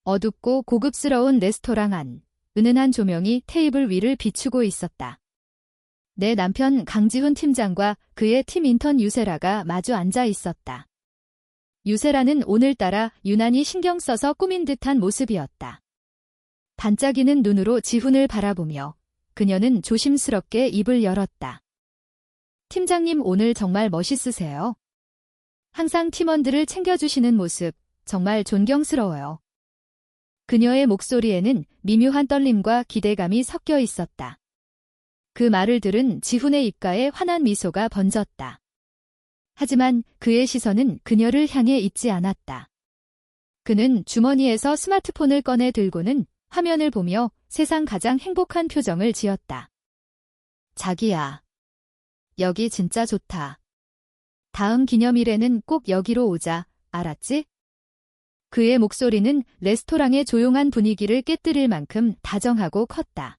어둡고 고급스러운 레스토랑 안, 은은한 조명이 테이블 위를 비추고 있었다. 내 남편 강지훈 팀장과 그의 팀 인턴 유세라가 마주 앉아 있었다. 유세라는 오늘따라 유난히 신경 써서 꾸민 듯한 모습이었다. 반짝이는 눈으로 지훈을 바라보며 그녀는 조심스럽게 입을 열었다. 팀장님 오늘 정말 멋있으세요. 항상 팀원들을 챙겨주시는 모습 정말 존경스러워요. 그녀의 목소리에는 미묘한 떨림과 기대감이 섞여 있었다. 그 말을 들은 지훈의 입가에 환한 미소가 번졌다. 하지만 그의 시선은 그녀를 향해 있지 않았다. 그는 주머니에서 스마트폰을 꺼내 들고는 화면을 보며 세상 가장 행복한 표정을 지었다. 자기야. 여기 진짜 좋다. 다음 기념일에는 꼭 여기로 오자, 알았지? 그의 목소리는 레스토랑의 조용한 분위기를 깨뜨릴 만큼 다정하고 컸다.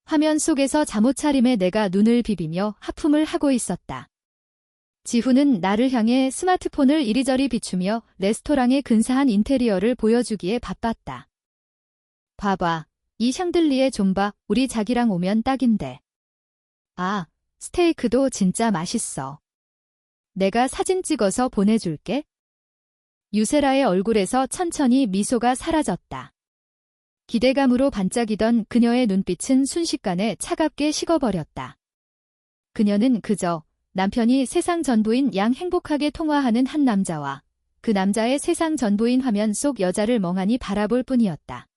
화면 속에서 잠옷 차림에 내가 눈을 비비며 하품을 하고 있었다. 지훈은 나를 향해 스마트폰을 이리저리 비추며 레스토랑의 근사한 인테리어를 보여주기에 바빴다. 봐봐, 이 샹들리에 좀 봐, 우리 자기랑 오면 딱인데. 아, 스테이크도 진짜 맛있어. 내가 사진 찍어서 보내줄게. 유세라의 얼굴에서 천천히 미소가 사라졌다. 기대감으로 반짝이던 그녀의 눈빛은 순식간에 차갑게 식어버렸다. 그녀는 그저 남편이 세상 전부인 양 행복하게 통화하는 한 남자와 그 남자의 세상 전부인 화면 속 여자를 멍하니 바라볼 뿐이었다.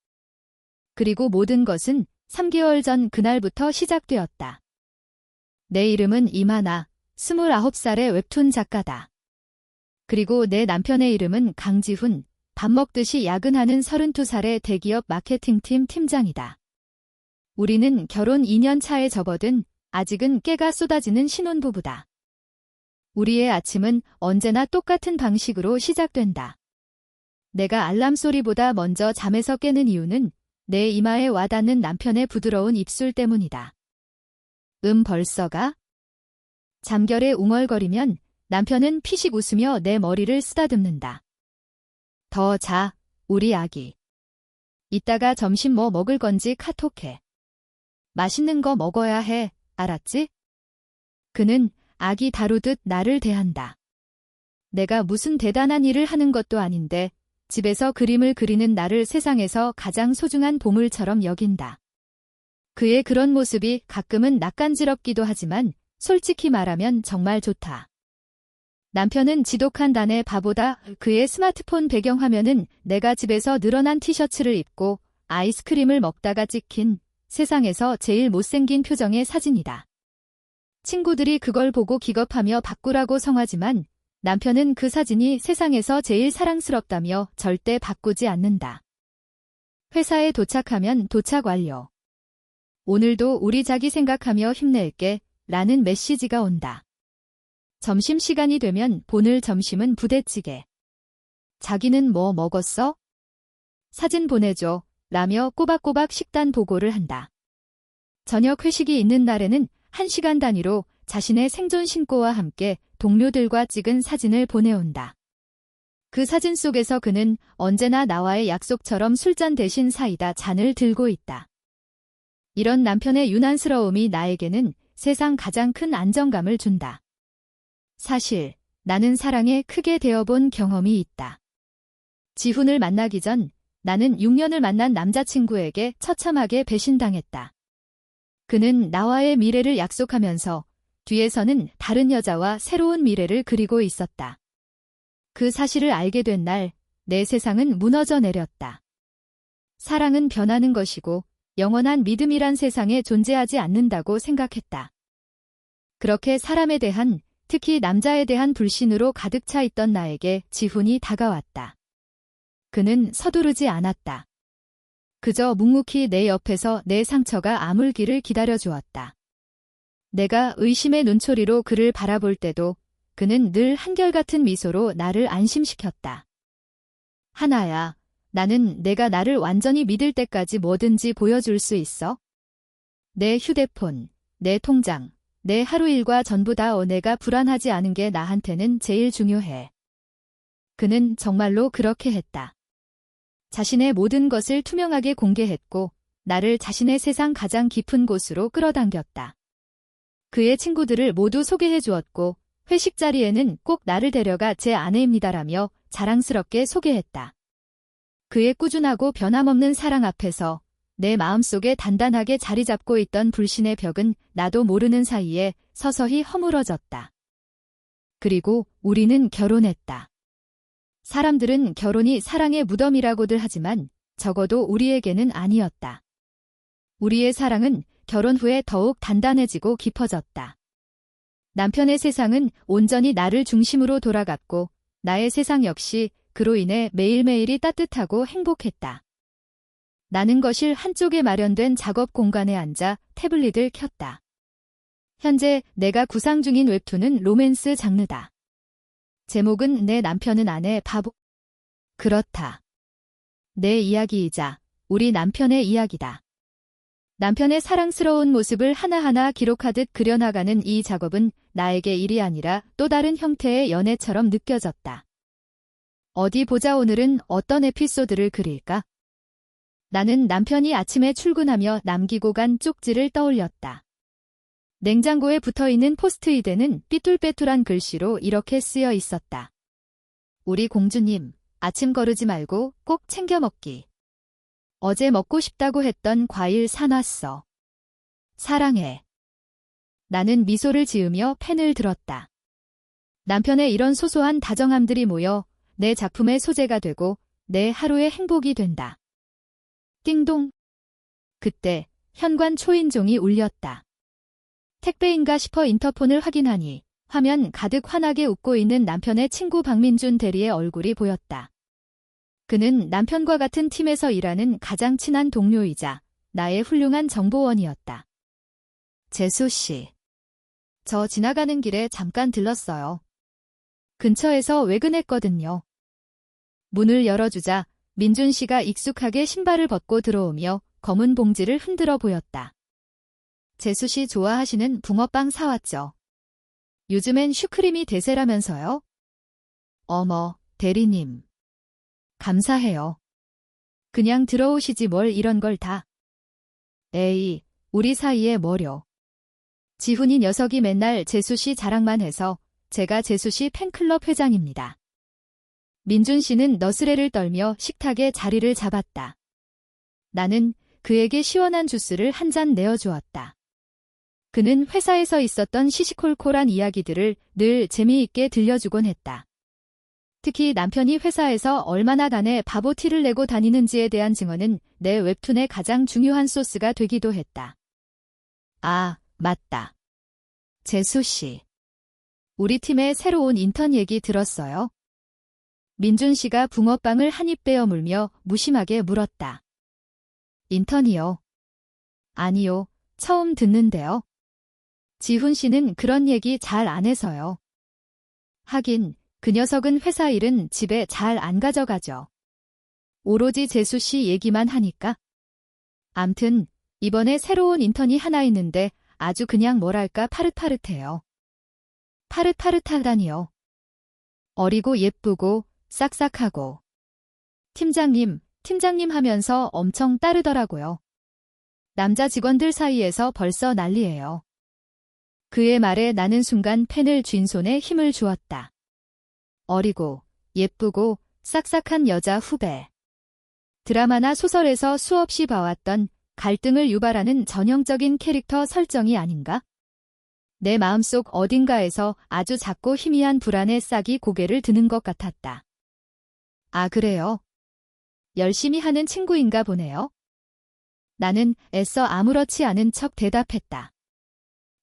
그리고 모든 것은 3개월 전 그날부터 시작되었다. 내 이름은 이만아, 29살의 웹툰 작가다. 그리고 내 남편의 이름은 강지훈, 밥 먹듯이 야근하는 32살의 대기업 마케팅팀 팀장이다. 우리는 결혼 2년 차에 접어든 아직은 깨가 쏟아지는 신혼부부다. 우리의 아침은 언제나 똑같은 방식으로 시작된다. 내가 알람 소리보다 먼저 잠에서 깨는 이유는 내 이마에 와닿는 남편의 부드러운 입술 때문이다. 벌써 가? 잠결에 웅얼거리면 남편은 피식 웃으며 내 머리를 쓰다듬는다. 더 자, 우리 아기. 이따가 점심 뭐 먹을 건지 카톡해. 맛있는 거 먹어야 해, 알았지? 그는 아기 다루듯 나를 대한다. 내가 무슨 대단한 일을 하는 것도 아닌데 집에서 그림을 그리는 나를 세상에서 가장 소중한 보물처럼 여긴다. 그의 그런 모습이 가끔은 낯간지럽기도 하지만 솔직히 말하면 정말 좋다. 남편은 지독한 단의 바보다. 그의 스마트폰 배경화면은 내가 집에서 늘어난 티셔츠를 입고 아이스크림을 먹다가 찍힌 세상에서 제일 못생긴 표정의 사진이다. 친구들이 그걸 보고 기겁하며 바꾸라고 성화지만 남편은 그 사진이 세상에서 제일 사랑스럽다며 절대 바꾸지 않는다. 회사에 도착하면 도착 완료. 오늘도 우리 자기 생각하며 힘낼게 라는 메시지가 온다. 점심시간이 되면 오늘 점심은 부대찌개. 자기는 뭐 먹었어? 사진 보내줘 라며 꼬박꼬박 식단 보고를 한다. 저녁 회식이 있는 날에는 1시간 단위로 자신의 생존 신고와 함께 동료들과 찍은 사진을 보내온다. 그 사진 속에서 그는 언제나 나와의 약속처럼 술잔 대신 사이다 잔을 들고 있다. 이런 남편의 유난스러움이 나에게는 세상 가장 큰 안정감을 준다. 사실 나는 사랑에 크게 되어본 경험이 있다. 지훈을 만나기 전 나는 6년을 만난 남자친구에게 처참하게 배신당했다. 그는 나와의 미래를 약속하면서 뒤에서는 다른 여자와 새로운 미래를 그리고 있었다. 그 사실을 알게 된 날, 내 세상은 무너져 내렸다. 사랑은 변하는 것이고 영원한 믿음이란 세상에 존재하지 않는다고 생각했다. 그렇게 사람에 대한, 특히 남자에 대한 불신으로 가득 차 있던 나에게 지훈이 다가왔다. 그는 서두르지 않았다. 그저 묵묵히 내 옆에서 내 상처가 아물기를 기다려주었다. 내가 의심의 눈초리로 그를 바라볼 때도 그는 늘 한결같은 미소로 나를 안심시켰다. 하나야, 나는 내가 나를 완전히 믿을 때까지 뭐든지 보여줄 수 있어. 내 휴대폰, 내 통장, 내 하루 일과 전부 다 내가 불안하지 않은 게 나한테는 제일 중요해. 그는 정말로 그렇게 했다. 자신의 모든 것을 투명하게 공개했고 나를 자신의 세상 가장 깊은 곳으로 끌어당겼다. 그의 친구들을 모두 소개해 주었고 회식 자리에는 꼭 나를 데려가 제 아내입니다라며 자랑스럽게 소개했다. 그의 꾸준하고 변함없는 사랑 앞에서 내 마음속에 단단하게 자리 잡고 있던 불신의 벽은 나도 모르는 사이에 서서히 허물어졌다. 그리고 우리는 결혼했다. 사람들은 결혼이 사랑의 무덤이라고들 하지만 적어도 우리에게는 아니었다. 우리의 사랑은 결혼 후에 더욱 단단해지고 깊어졌다. 남편의 세상은 온전히 나를 중심으로 돌아갔고 나의 세상 역시 그로 인해 매일매일이 따뜻하고 행복했다. 나는 거실 한쪽에 마련된 작업 공간에 앉아 태블릿을 켰다. 현재 내가 구상 중인 웹툰은 로맨스 장르다. 제목은 내 남편은 아내 바보. 그렇다. 내 이야기이자 우리 남편의 이야기다. 남편의 사랑스러운 모습을 하나하나 기록하듯 그려나가는 이 작업은 나에게 일이 아니라 또 다른 형태의 연애처럼 느껴졌다. 어디 보자 오늘은 어떤 에피소드를 그릴까? 나는 남편이 아침에 출근하며 남기고 간 쪽지를 떠올렸다. 냉장고에 붙어있는 포스트잇에는 삐뚤빼뚤한 글씨로 이렇게 쓰여 있었다. 우리 공주님, 아침 거르지 말고 꼭 챙겨 먹기. 어제 먹고 싶다고 했던 과일 사놨어. 사랑해. 나는 미소를 지으며 펜을 들었다. 남편의 이런 소소한 다정함들이 모여 내 작품의 소재가 되고 내 하루의 행복이 된다. 띵동. 그때 현관 초인종이 울렸다. 택배인가 싶어 인터폰을 확인하니 화면 가득 환하게 웃고 있는 남편의 친구 박민준 대리의 얼굴이 보였다. 그는 남편과 같은 팀에서 일하는 가장 친한 동료이자 나의 훌륭한 정보원이었다. 재수 씨. 저 지나가는 길에 잠깐 들렀어요. 근처에서 외근했거든요. 문을 열어주자 민준 씨가 익숙하게 신발을 벗고 들어오며 검은 봉지를 흔들어 보였다. 재수 씨 좋아하시는 붕어빵 사왔죠. 요즘엔 슈크림이 대세라면서요? 어머, 대리님. 감사해요. 그냥 들어오시지 뭘 이런 걸 다. 에이, 우리 사이에 뭐려. 지훈이 녀석이 맨날 재수씨 자랑만 해서 제가 재수씨 팬클럽 회장입니다. 민준 씨는 너스레를 떨며 식탁에 자리를 잡았다. 나는 그에게 시원한 주스를 한 잔 내어주었다. 그는 회사에서 있었던 시시콜콜한 이야기들을 늘 재미있게 들려주곤 했다. 특히 남편이 회사에서 얼마나 간에 바보 티를 내고 다니는지에 대한 증언은 내 웹툰의 가장 중요한 소스가 되기도 했다. 아, 맞다. 재수 씨. 우리 팀의 새로운 인턴 얘기 들었어요? 민준 씨가 붕어빵을 한 입 베어 물며 무심하게 물었다. 인턴이요? 아니요, 처음 듣는데요. 지훈 씨는 그런 얘기 잘 안 해서요. 하긴, 그 녀석은 회사 일은 집에 잘 안 가져가죠. 오로지 재수 씨 얘기만 하니까. 암튼 이번에 새로운 인턴이 하나 있는데 아주 그냥 뭐랄까 파릇파릇해요. 파릇파릇하다니요. 어리고 예쁘고 싹싹하고. 팀장님 하면서 엄청 따르더라고요. 남자 직원들 사이에서 벌써 난리예요. 그의 말에 나는 순간 펜을 쥔 손에 힘을 주었다. 어리고 예쁘고 싹싹한 여자 후배. 드라마나 소설에서 수없이 봐왔던 갈등을 유발하는 전형적인 캐릭터 설정이 아닌가? 내 마음속 어딘가에서 아주 작고 희미한 불안의 싹이 고개를 드는 것 같았다. 아, 그래요? 열심히 하는 친구인가 보네요. 나는 애써 아무렇지 않은 척 대답했다.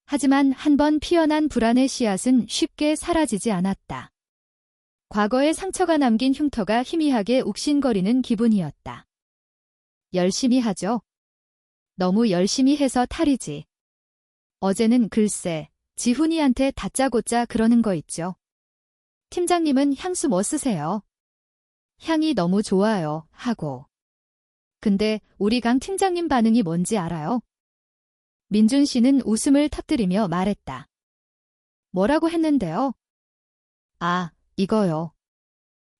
하지만 한번 피어난 불안의 씨앗은 쉽게 사라지지 않았다. 과거의 상처가 남긴 흉터가 희미하게 욱신거리는 기분이었다. 열심히 하죠. 너무 열심히 해서 탈이지. 어제는 글쎄, 지훈이한테 다짜고짜 그러는 거 있죠. 팀장님은 향수 뭐 쓰세요? 향이 너무 좋아요, 하고. 근데 우리 강 팀장님 반응이 뭔지 알아요? 민준 씨는 웃음을 터뜨리며 말했다. 뭐라고 했는데요? 아, 이거요.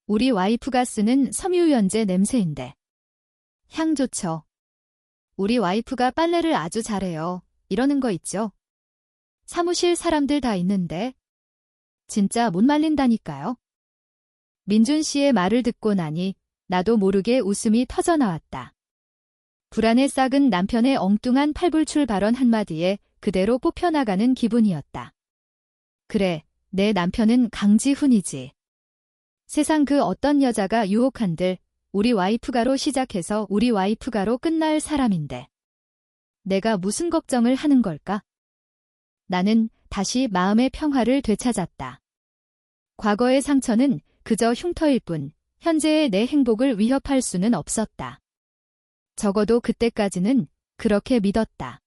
우리 와이프가 쓰는 섬유유연제 냄새인데. 향 좋죠. 우리 와이프가 빨래를 아주 잘해요. 이러는 거 있죠. 사무실 사람들 다 있는데. 진짜 못 말린다니까요. 민준 씨의 말을 듣고 나니 나도 모르게 웃음이 터져나왔다. 불안에 싹은 남편의 엉뚱한 팔불출 발언 한마디에 그대로 뽑혀나가는 기분이었다. 그래, 내 남편은 강지훈이지. 세상 그 어떤 여자가 유혹한들 우리 와이프가로 시작해서 우리 와이프가로 끝날 사람인데. 내가 무슨 걱정을 하는 걸까? 나는 다시 마음의 평화를 되찾았다. 과거의 상처는 그저 흉터일 뿐 현재의 내 행복을 위협할 수는 없었다. 적어도 그때까지는 그렇게 믿었다.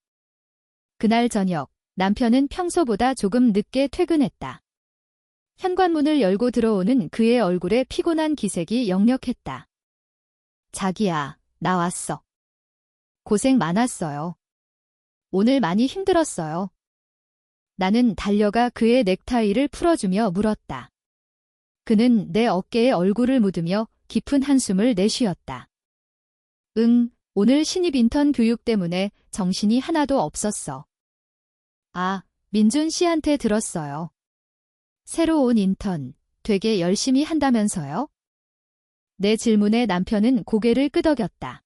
그날 저녁 남편은 평소보다 조금 늦게 퇴근했다. 현관문을 열고 들어오는 그의 얼굴에 피곤한 기색이 역력했다. 자기야, 나 왔어. 고생 많았어요. 오늘 많이 힘들었어요. 나는 달려가 그의 넥타이를 풀어주며 물었다. 그는 내 어깨에 얼굴을 묻으며 깊은 한숨을 내쉬었다. 응, 오늘 신입 인턴 교육 때문에 정신이 하나도 없었어. 아, 민준 씨한테 들었어요. 새로 온 인턴, 되게 열심히 한다면서요? 내 질문에 남편은 고개를 끄덕였다.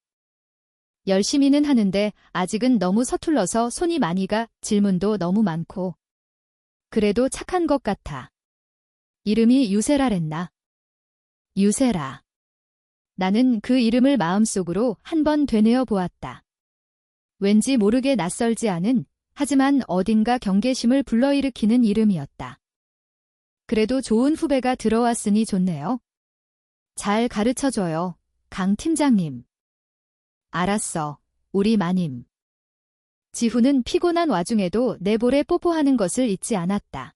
열심히는 하는데 아직은 너무 서툴러서 손이 많이 가, 질문도 너무 많고. 그래도 착한 것 같아. 이름이 유세라랬나? 유세라. 나는 그 이름을 마음속으로 한 번 되뇌어 보았다. 왠지 모르게 낯설지 않은, 하지만 어딘가 경계심을 불러일으키는 이름이었다. 그래도 좋은 후배가 들어왔으니 좋네요. 잘 가르쳐줘요, 강 팀장님. 알았어, 우리 마님. 지훈은 피곤한 와중에도 내 볼에 뽀뽀하는 것을 잊지 않았다.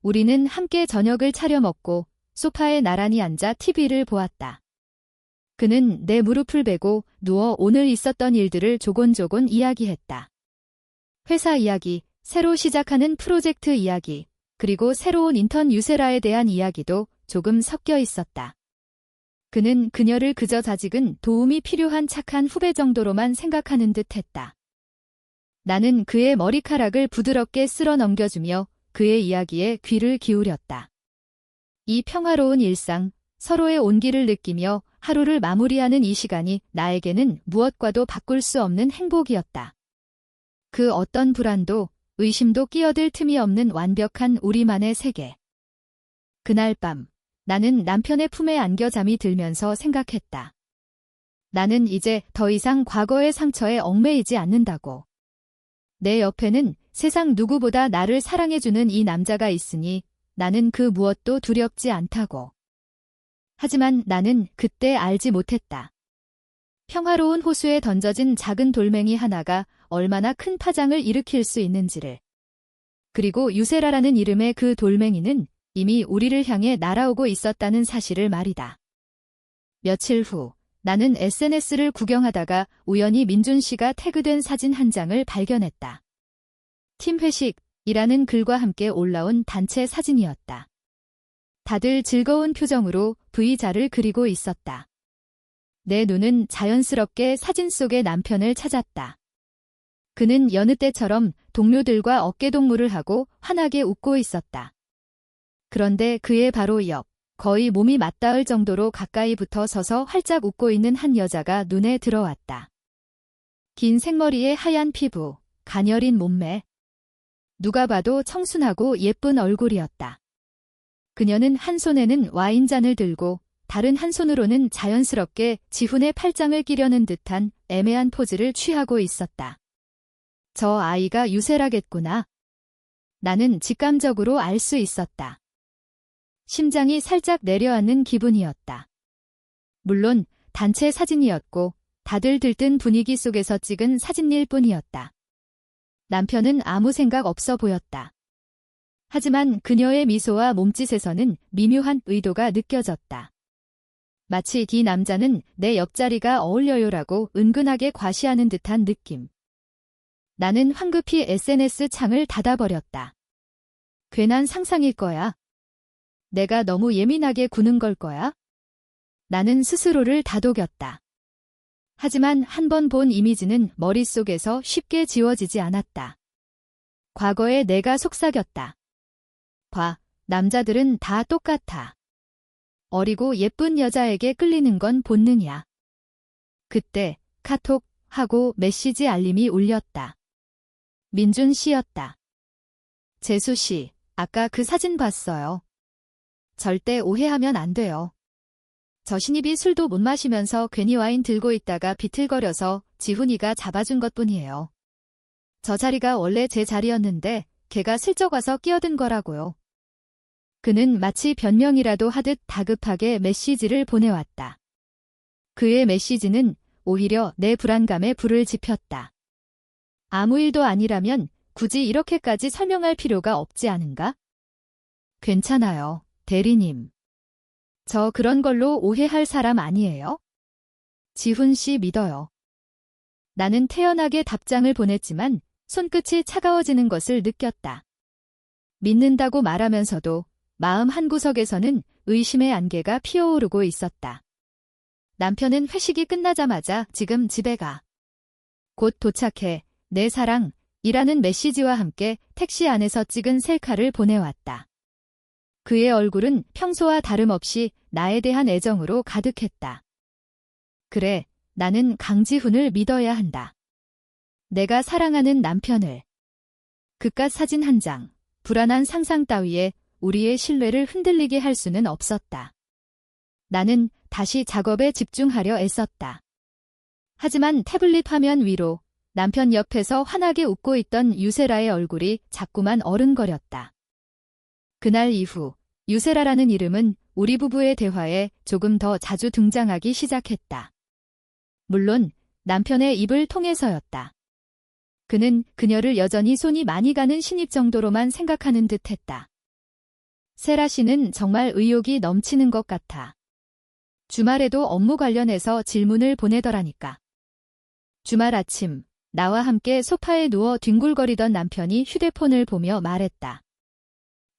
우리는 함께 저녁을 차려 먹고 소파에 나란히 앉아 TV를 보았다. 그는 내 무릎을 베고 누워 오늘 있었던 일들을 조곤조곤 이야기했다. 회사 이야기, 새로 시작하는 프로젝트 이야기, 그리고 새로운 인턴 유세라에 대한 이야기도 조금 섞여 있었다. 그는 그녀를 그저 자직은 도움이 필요한 착한 후배 정도로만 생각하는 듯 했다. 나는 그의 머리카락을 부드럽게 쓸어 넘겨주며 그의 이야기에 귀를 기울였다. 이 평화로운 일상, 서로의 온기를 느끼며 하루를 마무리하는 이 시간이 나에게는 무엇과도 바꿀 수 없는 행복이었다. 그 어떤 불안도, 의심도 끼어들 틈이 없는 완벽한 우리만의 세계. 그날 밤, 나는 남편의 품에 안겨 잠이 들면서 생각했다. 나는 이제 더 이상 과거의 상처에 얽매이지 않는다고. 내 옆에는 세상 누구보다 나를 사랑해주는 이 남자가 있으니 나는 그 무엇도 두렵지 않다고. 하지만 나는 그때 알지 못했다. 평화로운 호수에 던져진 작은 돌멩이 하나가 얼마나 큰 파장을 일으킬 수 있는지를. 그리고 유세라라는 이름의 그 돌멩이는 이미 우리를 향해 날아오고 있었다는 사실을 말이다. 며칠 후 나는 SNS를 구경하다가 우연히 민준 씨가 태그된 사진 한 장을 발견했다. 팀 회식이라는 글과 함께 올라온 단체 사진이었다. 다들 즐거운 표정으로 V자를 그리고 있었다. 내 눈은 자연스럽게 사진 속의 남편을 찾았다. 그는 여느 때처럼 동료들과 어깨동무를 하고 환하게 웃고 있었다. 그런데 그의 바로 옆, 거의 몸이 맞닿을 정도로 가까이 붙어 서서 활짝 웃고 있는 한 여자가 눈에 들어왔다. 긴 생머리에 하얀 피부, 가녀린 몸매. 누가 봐도 청순하고 예쁜 얼굴이었다. 그녀는 한 손에는 와인잔을 들고 다른 한 손으로는 자연스럽게 지훈의 팔짱을 끼려는 듯한 애매한 포즈를 취하고 있었다. 저 아이가 유세라겠구나. 나는 직감적으로 알 수 있었다. 심장이 살짝 내려앉는 기분이었다. 물론 단체 사진이었고 다들 들뜬 분위기 속에서 찍은 사진일 뿐이었다. 남편은 아무 생각 없어 보였다. 하지만 그녀의 미소와 몸짓에서는 미묘한 의도가 느껴졌다. 마치 이 남자는 내 옆자리가 어울려요라고 은근하게 과시하는 듯한 느낌. 나는 황급히 SNS 창을 닫아버렸다. 괜한 상상일 거야. 내가 너무 예민하게 구는 걸 거야? 나는 스스로를 다독였다. 하지만 한 번 본 이미지는 머릿속에서 쉽게 지워지지 않았다. 과거에 내가 속삭였다. 봐, 남자들은 다 똑같아. 어리고 예쁜 여자에게 끌리는 건 본능이야. 그때 카톡 하고 메시지 알림이 울렸다. 민준 씨였다. 재수 씨, 아까 그 사진 봤어요. 절대 오해하면 안 돼요. 저 신입이 술도 못 마시면서 괜히 와인 들고 있다가 비틀거려서 지훈이가 잡아준 것뿐이에요. 저 자리가 원래 제 자리였는데 걔가 슬쩍 와서 끼어든 거라고요. 그는 마치 변명이라도 하듯 다급하게 메시지를 보내왔다. 그의 메시지는 오히려 내 불안감에 불을 지폈다. 아무 일도 아니라면 굳이 이렇게까지 설명할 필요가 없지 않은가? 괜찮아요, 대리님. 저 그런 걸로 오해할 사람 아니에요? 지훈 씨 믿어요. 나는 태연하게 답장을 보냈지만 손끝이 차가워지는 것을 느꼈다. 믿는다고 말하면서도 마음 한구석에서는 의심의 안개가 피어오르고 있었다. 남편은 회식이 끝나자마자 지금 집에 가. 곧 도착해. 내 사랑, 이라는 메시지와 함께 택시 안에서 찍은 셀카를 보내왔다. 그의 얼굴은 평소와 다름없이 나에 대한 애정으로 가득했다. 그래, 나는 강지훈을 믿어야 한다. 내가 사랑하는 남편을. 그깟 사진 한 장, 불안한 상상 따위에 우리의 신뢰를 흔들리게 할 수는 없었다. 나는 다시 작업에 집중하려 애썼다. 하지만 태블릿 화면 위로 남편 옆에서 환하게 웃고 있던 유세라의 얼굴이 자꾸만 어른거렸다. 그날 이후 유세라라는 이름은 우리 부부의 대화에 조금 더 자주 등장하기 시작했다. 물론 남편의 입을 통해서였다. 그는 그녀를 여전히 손이 많이 가는 신입 정도로만 생각하는 듯했다. 세라 씨는 정말 의욕이 넘치는 것 같아. 주말에도 업무 관련해서 질문을 보내더라니까. 주말 아침 나와 함께 소파에 누워 뒹굴거리던 남편이 휴대폰을 보며 말했다.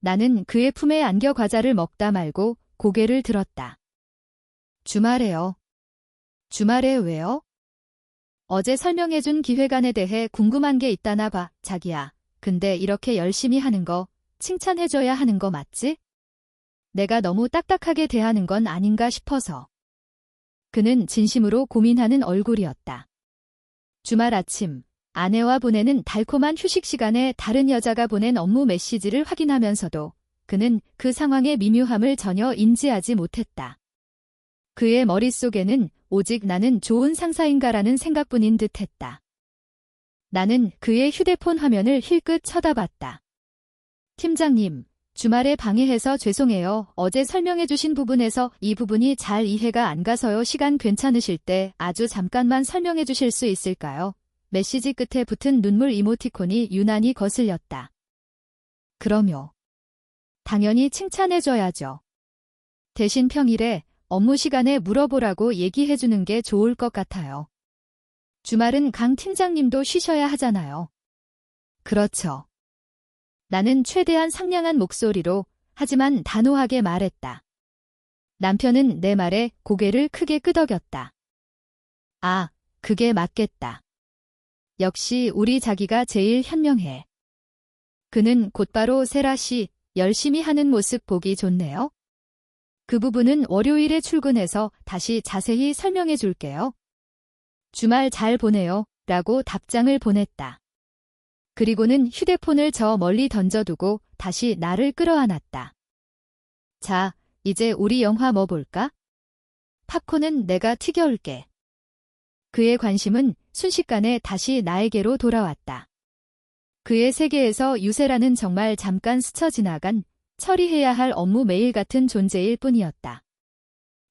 나는 그의 품에 안겨 과자를 먹다 말고 고개를 들었다. 주말에요. 주말에 왜요? 어제 설명해준 기획안에 대해 궁금한 게 있다나 봐, 자기야. 근데 이렇게 열심히 하는 거 칭찬해줘야 하는 거 맞지? 내가 너무 딱딱하게 대하는 건 아닌가 싶어서. 그는 진심으로 고민하는 얼굴이었다. 주말 아침, 아내와 보내는 달콤한 휴식 시간에 다른 여자가 보낸 업무 메시지를 확인하면서도 그는 그 상황의 미묘함을 전혀 인지하지 못했다. 그의 머릿속에는 오직 나는 좋은 상사인가라는 생각뿐인 듯했다. 나는 그의 휴대폰 화면을 힐끗 쳐다봤다. 팀장님, 주말에 방해해서 죄송해요. 어제 설명해주신 부분에서 이 부분이 잘 이해가 안 가서요. 시간 괜찮으실 때 아주 잠깐만 설명해주실 수 있을까요? 메시지 끝에 붙은 눈물 이모티콘이 유난히 거슬렸다. 그럼요. 당연히 칭찬해줘야죠. 대신 평일에 업무 시간에 물어보라고 얘기해주는 게 좋을 것 같아요. 주말은 강 팀장님도 쉬셔야 하잖아요. 그렇죠. 나는 최대한 상냥한 목소리로 하지만 단호하게 말했다. 남편은 내 말에 고개를 크게 끄덕였다. 아, 그게 맞겠다. 역시 우리 자기가 제일 현명해. 그는 곧바로 세라 씨, 열심히 하는 모습 보기 좋네요. 그 부분은 월요일에 출근해서 다시 자세히 설명해 줄게요. 주말 잘 보내요. 라고 답장을 보냈다. 그리고는 휴대폰을 저 멀리 던져두고 다시 나를 끌어안았다. 자, 이제 우리 영화 뭐 볼까? 팝콘은 내가 튀겨올게. 그의 관심은 순식간에 다시 나에게로 돌아왔다. 그의 세계에서 유세라는 정말 잠깐 스쳐 지나간 처리해야 할 업무 메일 같은 존재일 뿐이었다.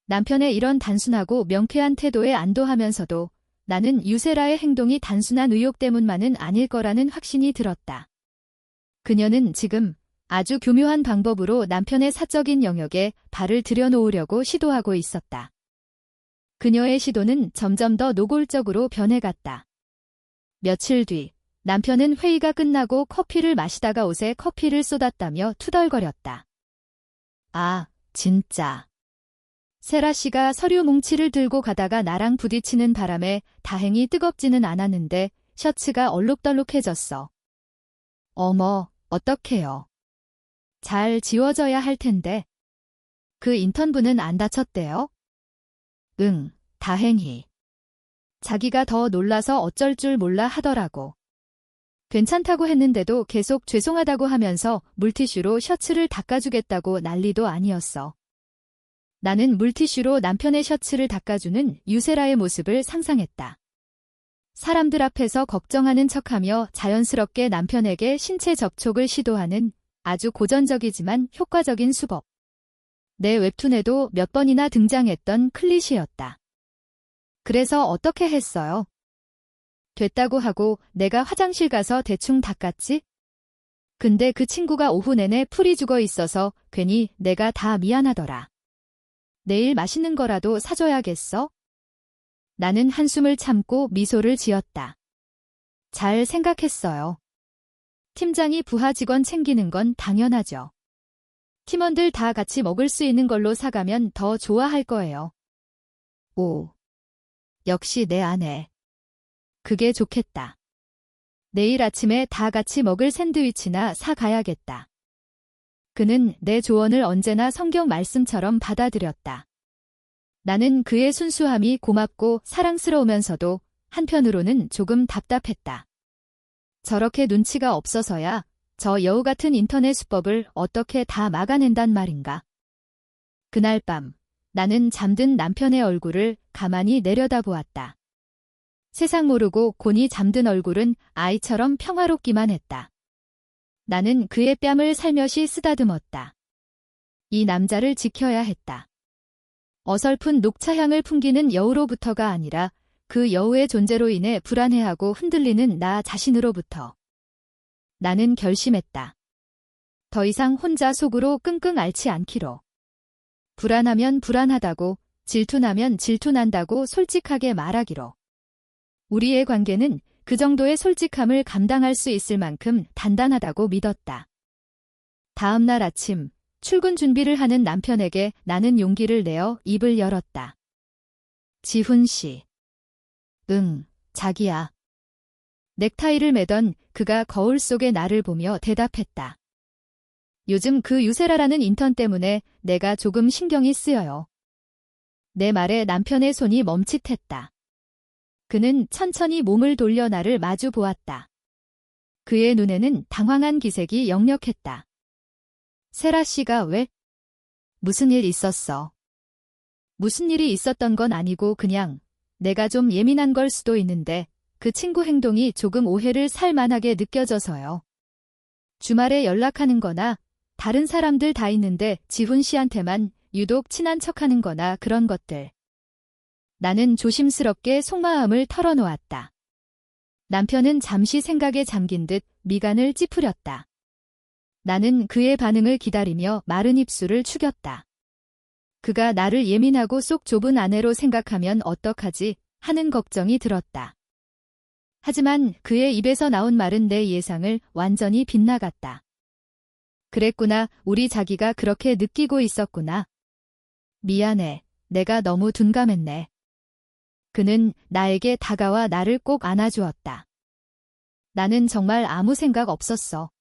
남편의 이런 단순하고 명쾌한 태도에 안도하면서도 나는 유세라의 행동이 단순한 의욕 때문만은 아닐 거라는 확신이 들었다. 그녀는 지금 아주 교묘한 방법으로 남편의 사적인 영역에 발을 들여놓으려고 시도하고 있었다. 그녀의 시도는 점점 더 노골적으로 변해갔다. 며칠 뒤 남편은 회의가 끝나고 커피를 마시다가 옷에 커피를 쏟았다며 투덜거렸다. 아, 진짜. 세라 씨가 서류 뭉치를 들고 가다가 나랑 부딪히는 바람에 다행히 뜨겁지는 않았는데 셔츠가 얼룩덜룩해졌어. 어머, 어떡해요. 잘 지워져야 할 텐데. 그 인턴분은 안 다쳤대요? 응, 다행히. 자기가 더 놀라서 어쩔 줄 몰라 하더라고. 괜찮다고 했는데도 계속 죄송하다고 하면서 물티슈로 셔츠를 닦아주겠다고 난리도 아니었어. 나는 물티슈로 남편의 셔츠를 닦아주는 유세라의 모습을 상상했다. 사람들 앞에서 걱정하는 척하며 자연스럽게 남편에게 신체 접촉을 시도하는 아주 고전적이지만 효과적인 수법. 내 웹툰에도 몇 번이나 등장했던 클리셰였다. 그래서 어떻게 했어요? 됐다고 하고 내가 화장실 가서 대충 닦았지? 근데 그 친구가 오후 내내 풀이 죽어 있어서 괜히 내가 다 미안하더라. 내일 맛있는 거라도 사줘야겠어? 나는 한숨을 참고 미소를 지었다. 잘 생각했어요. 팀장이 부하 직원 챙기는 건 당연하죠. 팀원들 다 같이 먹을 수 있는 걸로 사가면 더 좋아할 거예요. 오, 역시 내 아내. 그게 좋겠다. 내일 아침에 다 같이 먹을 샌드위치나 사가야겠다. 그는 내 조언을 언제나 성경 말씀처럼 받아들였다. 나는 그의 순수함이 고맙고 사랑스러우면서도 한편으로는 조금 답답했다. 저렇게 눈치가 없어서야 저 여우 같은 인터넷 수법을 어떻게 다 막아낸단 말인가. 그날 밤 나는 잠든 남편의 얼굴을 가만히 내려다보았다. 세상 모르고 곤히 잠든 얼굴은 아이처럼 평화롭기만 했다. 나는 그의 뺨을 살며시 쓰다듬었다. 이 남자를 지켜야 했다. 어설픈 녹차향을 풍기는 여우로부터가 아니라 그 여우의 존재로 인해 불안해하고 흔들리는 나 자신으로부터. 나는 결심했다. 더 이상 혼자 속으로 끙끙 앓지 않기로. 불안하면 불안하다고, 질투나면 질투난다고 솔직하게 말하기로. 우리의 관계는 그 정도의 솔직함을 감당할 수 있을 만큼 단단하다고 믿었다. 다음 날 아침, 출근 준비를 하는 남편에게 나는 용기를 내어 입을 열었다. 지훈 씨. 응, 자기야. 넥타이를 매던 그가 거울 속의 나를 보며 대답했다. 요즘 그 유세라라는 인턴 때문에 내가 조금 신경이 쓰여요. 내 말에 남편의 손이 멈칫했다. 그는 천천히 몸을 돌려 나를 마주 보았다. 그의 눈에는 당황한 기색이 역력했다. 세라 씨가 왜? 무슨 일 있었어? 무슨 일이 있었던 건 아니고 그냥 내가 좀 예민한 걸 수도 있는데 그 친구 행동이 조금 오해를 살 만하게 느껴져서요. 주말에 연락하는 거나 다른 사람들 다 있는데 지훈 씨한테만 유독 친한 척하는 거나 그런 것들. 나는 조심스럽게 속마음을 털어놓았다. 남편은 잠시 생각에 잠긴 듯 미간을 찌푸렸다. 나는 그의 반응을 기다리며 마른 입술을 축였다. 그가 나를 예민하고 속 좁은 아내로 생각하면 어떡하지 하는 걱정이 들었다. 하지만 그의 입에서 나온 말은 내 예상을 완전히 빗나갔다. 그랬구나, 우리 자기가 그렇게 느끼고 있었구나. 미안해, 내가 너무 둔감했네. 그는 나에게 다가와 나를 꼭 안아주었다. 나는 정말 아무 생각 없었어.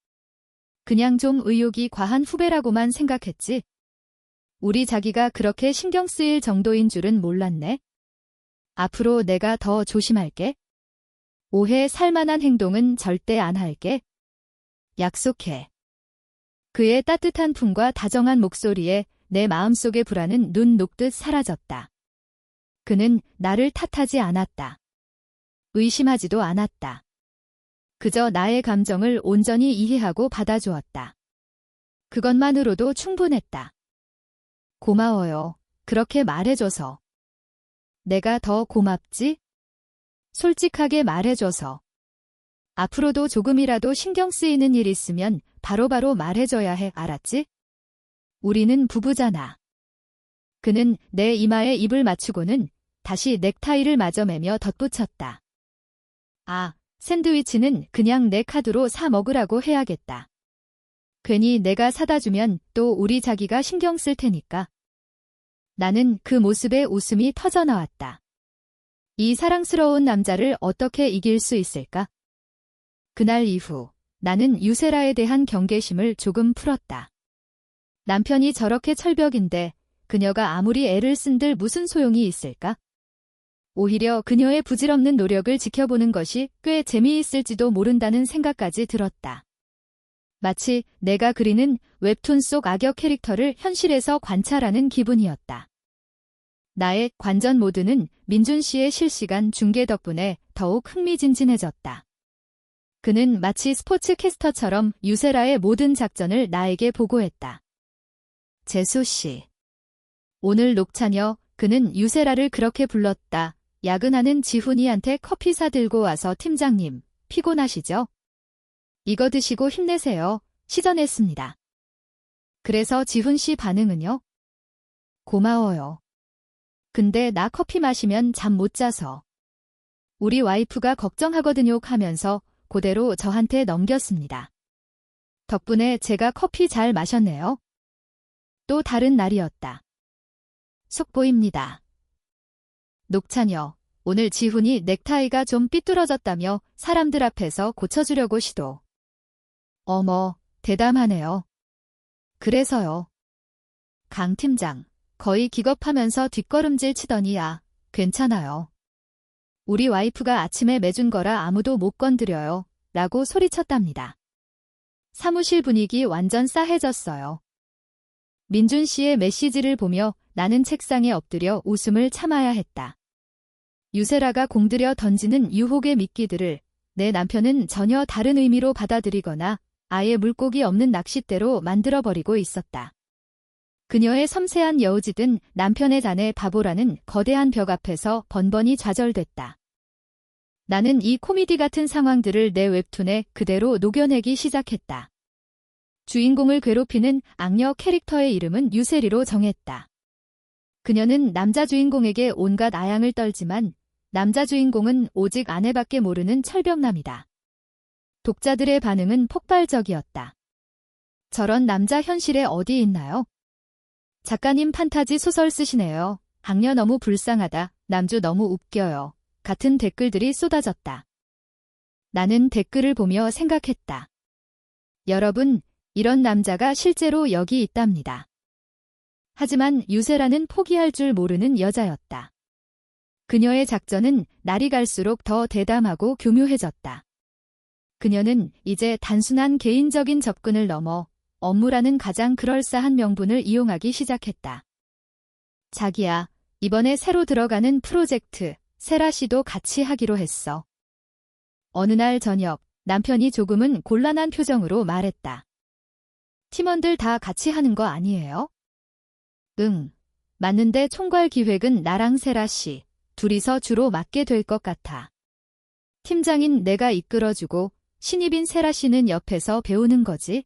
그냥 좀 의욕이 과한 후배라고만 생각했지. 우리 자기가 그렇게 신경 쓰일 정도인 줄은 몰랐네. 앞으로 내가 더 조심할게. 오해 살 만한 행동은 절대 안 할게. 약속해. 그의 따뜻한 품과 다정한 목소리에 내 마음속의 불안은 눈 녹듯 사라졌다. 그는 나를 탓하지 않았다. 의심하지도 않았다. 그저 나의 감정을 온전히 이해하고 받아주었다. 그것만으로도 충분했다. 고마워요. 그렇게 말해줘서. 내가 더 고맙지? 솔직하게 말해줘서. 앞으로도 조금이라도 신경 쓰이는 일 있으면 바로바로 말해줘야 해, 알았지? 우리는 부부잖아. 그는 내 이마에 입을 맞추고는 다시 넥타이를 마저 매며 덧붙였다. 아, 샌드위치는 그냥 내 카드로 사 먹으라고 해야겠다. 괜히 내가 사다 주면 또 우리 자기가 신경 쓸 테니까. 나는 그 모습에 웃음이 터져나왔다. 이 사랑스러운 남자를 어떻게 이길 수 있을까? 그날 이후 나는 유세라에 대한 경계심을 조금 풀었다. 남편이 저렇게 철벽인데 그녀가 아무리 애를 쓴들 무슨 소용이 있을까? 오히려 그녀의 부질없는 노력을 지켜보는 것이 꽤 재미있을지도 모른다는 생각까지 들었다. 마치 내가 그리는 웹툰 속 악역 캐릭터를 현실에서 관찰하는 기분이었다. 나의 관전 모드는 민준 씨의 실시간 중계 덕분에 더욱 흥미진진해졌다. 그는 마치 스포츠 캐스터처럼 유세라의 모든 작전을 나에게 보고했다. 재수 씨. 오늘 녹차녀, 그는 유세라를 그렇게 불렀다. 야근하는 지훈이한테 커피 사들고 와서 팀장님, 피곤하시죠? 이거 드시고 힘내세요. 시전했습니다. 그래서 지훈 씨 반응은요? 고마워요. 근데 나 커피 마시면 잠 못 자서. 우리 와이프가 걱정하거든요 하면서 그대로 저한테 넘겼습니다. 덕분에 제가 커피 잘 마셨네요. 또 다른 날이었다. 속보입니다. 녹차녀, 오늘 지훈이 넥타이가 좀 삐뚤어졌다며 사람들 앞에서 고쳐주려고 시도. 어머, 대담하네요. 그래서요. 강 팀장, 거의 기겁하면서 뒷걸음질 치더니 괜찮아요. 우리 와이프가 아침에 매준 거라 아무도 못 건드려요. 라고 소리쳤답니다. 사무실 분위기 완전 싸해졌어요. 민준 씨의 메시지를 보며 나는 책상에 엎드려 웃음을 참아야 했다. 유세라가 공들여 던지는 유혹의 미끼들을 내 남편은 전혀 다른 의미로 받아들이거나 아예 물고기 없는 낚싯대로 만들어버리고 있었다. 그녀의 섬세한 여우짓은 남편의 잔에 바보라는 거대한 벽 앞에서 번번이 좌절됐다. 나는 이 코미디 같은 상황들을 내 웹툰에 그대로 녹여내기 시작했다. 주인공을 괴롭히는 악녀 캐릭터의 이름은 유세리로 정했다. 그녀는 남자 주인공에게 온갖 아양을 떨지만 남자 주인공은 오직 아내밖에 모르는 철벽남이다. 독자들의 반응은 폭발적이었다. 저런 남자 현실에 어디 있나요? 작가님 판타지 소설 쓰시네요. 악녀 너무 불쌍하다. 남주 너무 웃겨요. 같은 댓글들이 쏟아졌다. 나는 댓글을 보며 생각했다. 여러분, 이런 남자가 실제로 여기 있답니다. 하지만 유세라는 포기할 줄 모르는 여자였다. 그녀의 작전은 날이 갈수록 더 대담하고 교묘해졌다. 그녀는 이제 단순한 개인적인 접근을 넘어 업무라는 가장 그럴싸한 명분을 이용하기 시작했다. 자기야, 이번에 새로 들어가는 프로젝트, 세라 씨도 같이 하기로 했어. 어느 날 저녁, 남편이 조금은 곤란한 표정으로 말했다. 팀원들 다 같이 하는 거 아니에요? 응. 맞는데 총괄 기획은 나랑 세라 씨, 둘이서 주로 맡게 될 것 같아. 팀장인 내가 이끌어주고 신입인 세라 씨는 옆에서 배우는 거지.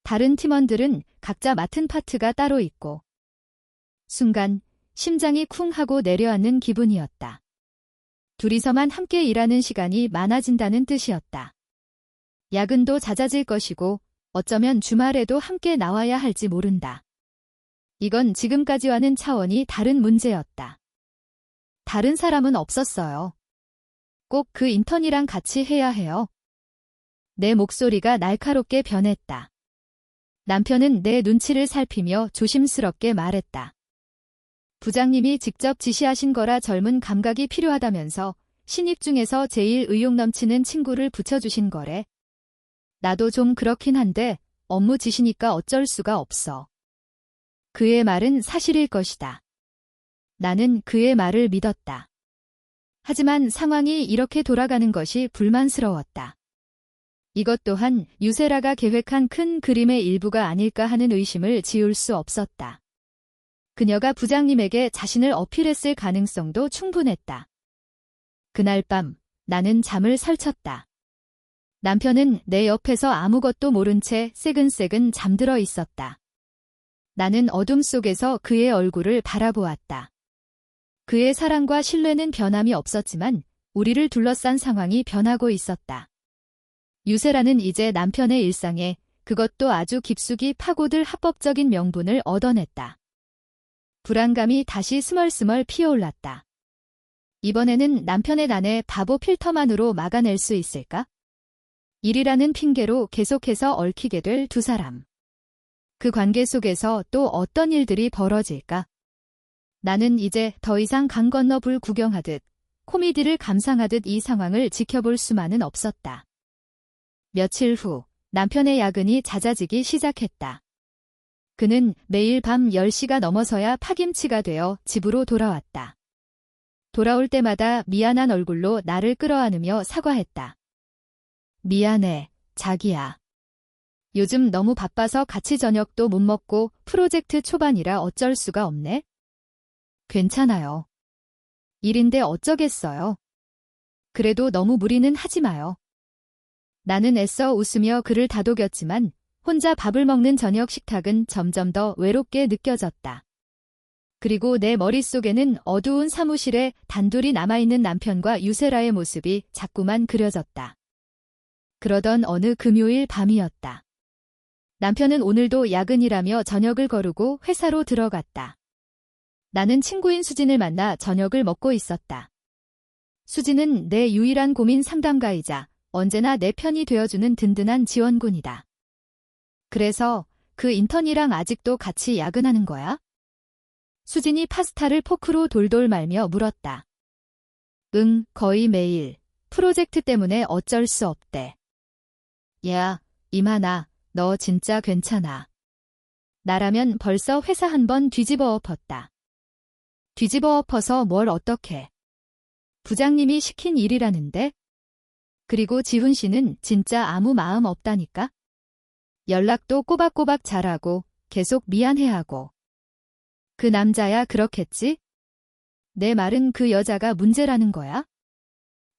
다른 팀원들은 각자 맡은 파트가 따로 있고. 순간 심장이 쿵 하고 내려앉는 기분이었다. 둘이서만 함께 일하는 시간이 많아진다는 뜻이었다. 야근도 잦아질 것이고 어쩌면 주말에도 함께 나와야 할지 모른다. 이건 지금까지와는 차원이 다른 문제였다. 다른 사람은 없었어요. 꼭 그 인턴이랑 같이 해야 해요. 내 목소리가 날카롭게 변했다. 남편은 내 눈치를 살피며 조심스럽게 말했다. 부장님이 직접 지시하신 거라 젊은 감각이 필요하다면서 신입 중에서 제일 의욕 넘치는 친구를 붙여주신 거래. 나도 좀 그렇긴 한데 업무 지시니까 어쩔 수가 없어. 그의 말은 사실일 것이다. 나는 그의 말을 믿었다. 하지만 상황이 이렇게 돌아가는 것이 불만스러웠다. 이것 또한 유세라가 계획한 큰 그림의 일부가 아닐까 하는 의심을 지울 수 없었다. 그녀가 부장님에게 자신을 어필했을 가능성도 충분했다. 그날 밤 나는 잠을 설쳤다. 남편은 내 옆에서 아무것도 모른 채 새근새근 잠들어 있었다. 나는 어둠 속에서 그의 얼굴을 바라보았다. 그의 사랑과 신뢰는 변함이 없었지만 우리를 둘러싼 상황이 변하고 있었다. 유세라는 이제 남편의 일상에 그것도 아주 깊숙이 파고들 합법적인 명분을 얻어냈다. 불안감이 다시 스멀스멀 피어올랐다. 이번에는 남편의 난에 바보 필터만으로 막아낼 수 있을까? 일이라는 핑계로 계속해서 얽히게 될 두 사람. 그 관계 속에서 또 어떤 일들이 벌어질까? 나는 이제 더 이상 강 건너 불 구경하듯 코미디를 감상하듯 이 상황을 지켜볼 수만은 없었다. 며칠 후 남편의 야근이 잦아지기 시작했다. 그는 매일 밤 10시가 넘어서야 파김치가 되어 집으로 돌아왔다. 돌아올 때마다 미안한 얼굴로 나를 끌어안으며 사과했다. 미안해, 자기야. 요즘 너무 바빠서 같이 저녁도 못 먹고 프로젝트 초반이라 어쩔 수가 없네. 괜찮아요. 일인데 어쩌겠어요. 그래도 너무 무리는 하지 마요. 나는 애써 웃으며 그를 다독였지만 혼자 밥을 먹는 저녁 식탁은 점점 더 외롭게 느껴졌다. 그리고 내 머릿속에는 어두운 사무실에 단둘이 남아있는 남편과 유세라의 모습이 자꾸만 그려졌다. 그러던 어느 금요일 밤이었다. 남편은 오늘도 야근이라며 저녁을 거르고 회사로 들어갔다. 나는 친구인 수진을 만나 저녁을 먹고 있었다. 수진은 내 유일한 고민 상담가이자 언제나 내 편이 되어주는 든든한 지원군이다. 그래서 그 인턴이랑 아직도 같이 야근하는 거야? 수진이 파스타를 포크로 돌돌 말며 물었다. 응, 거의 매일. 프로젝트 때문에 어쩔 수 없대. 야, 임하나, 너 진짜 괜찮아. 나라면 벌써 회사 한 번 뒤집어 엎었다. 뒤집어 엎어서 뭘 어떡해. 부장님이 시킨 일이라는데? 그리고 지훈 씨는 진짜 아무 마음 없다니까? 연락도 꼬박꼬박 잘하고 계속 미안해하고. 그 남자야 그렇겠지? 내 말은 그 여자가 문제라는 거야?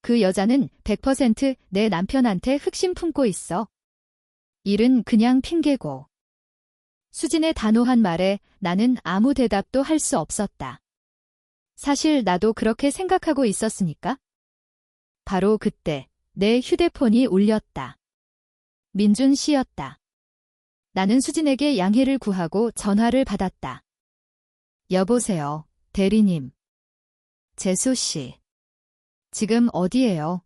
그 여자는 100% 내 남편한테 흑심 품고 있어. 일은 그냥 핑계고. 수진의 단호한 말에 나는 아무 대답도 할 수 없었다. 사실 나도 그렇게 생각하고 있었으니까. 바로 그때 내 휴대폰이 울렸다. 민준 씨였다. 나는 수진에게 양해를 구하고 전화를 받았다. 여보세요, 대리님. 재수 씨. 지금 어디예요?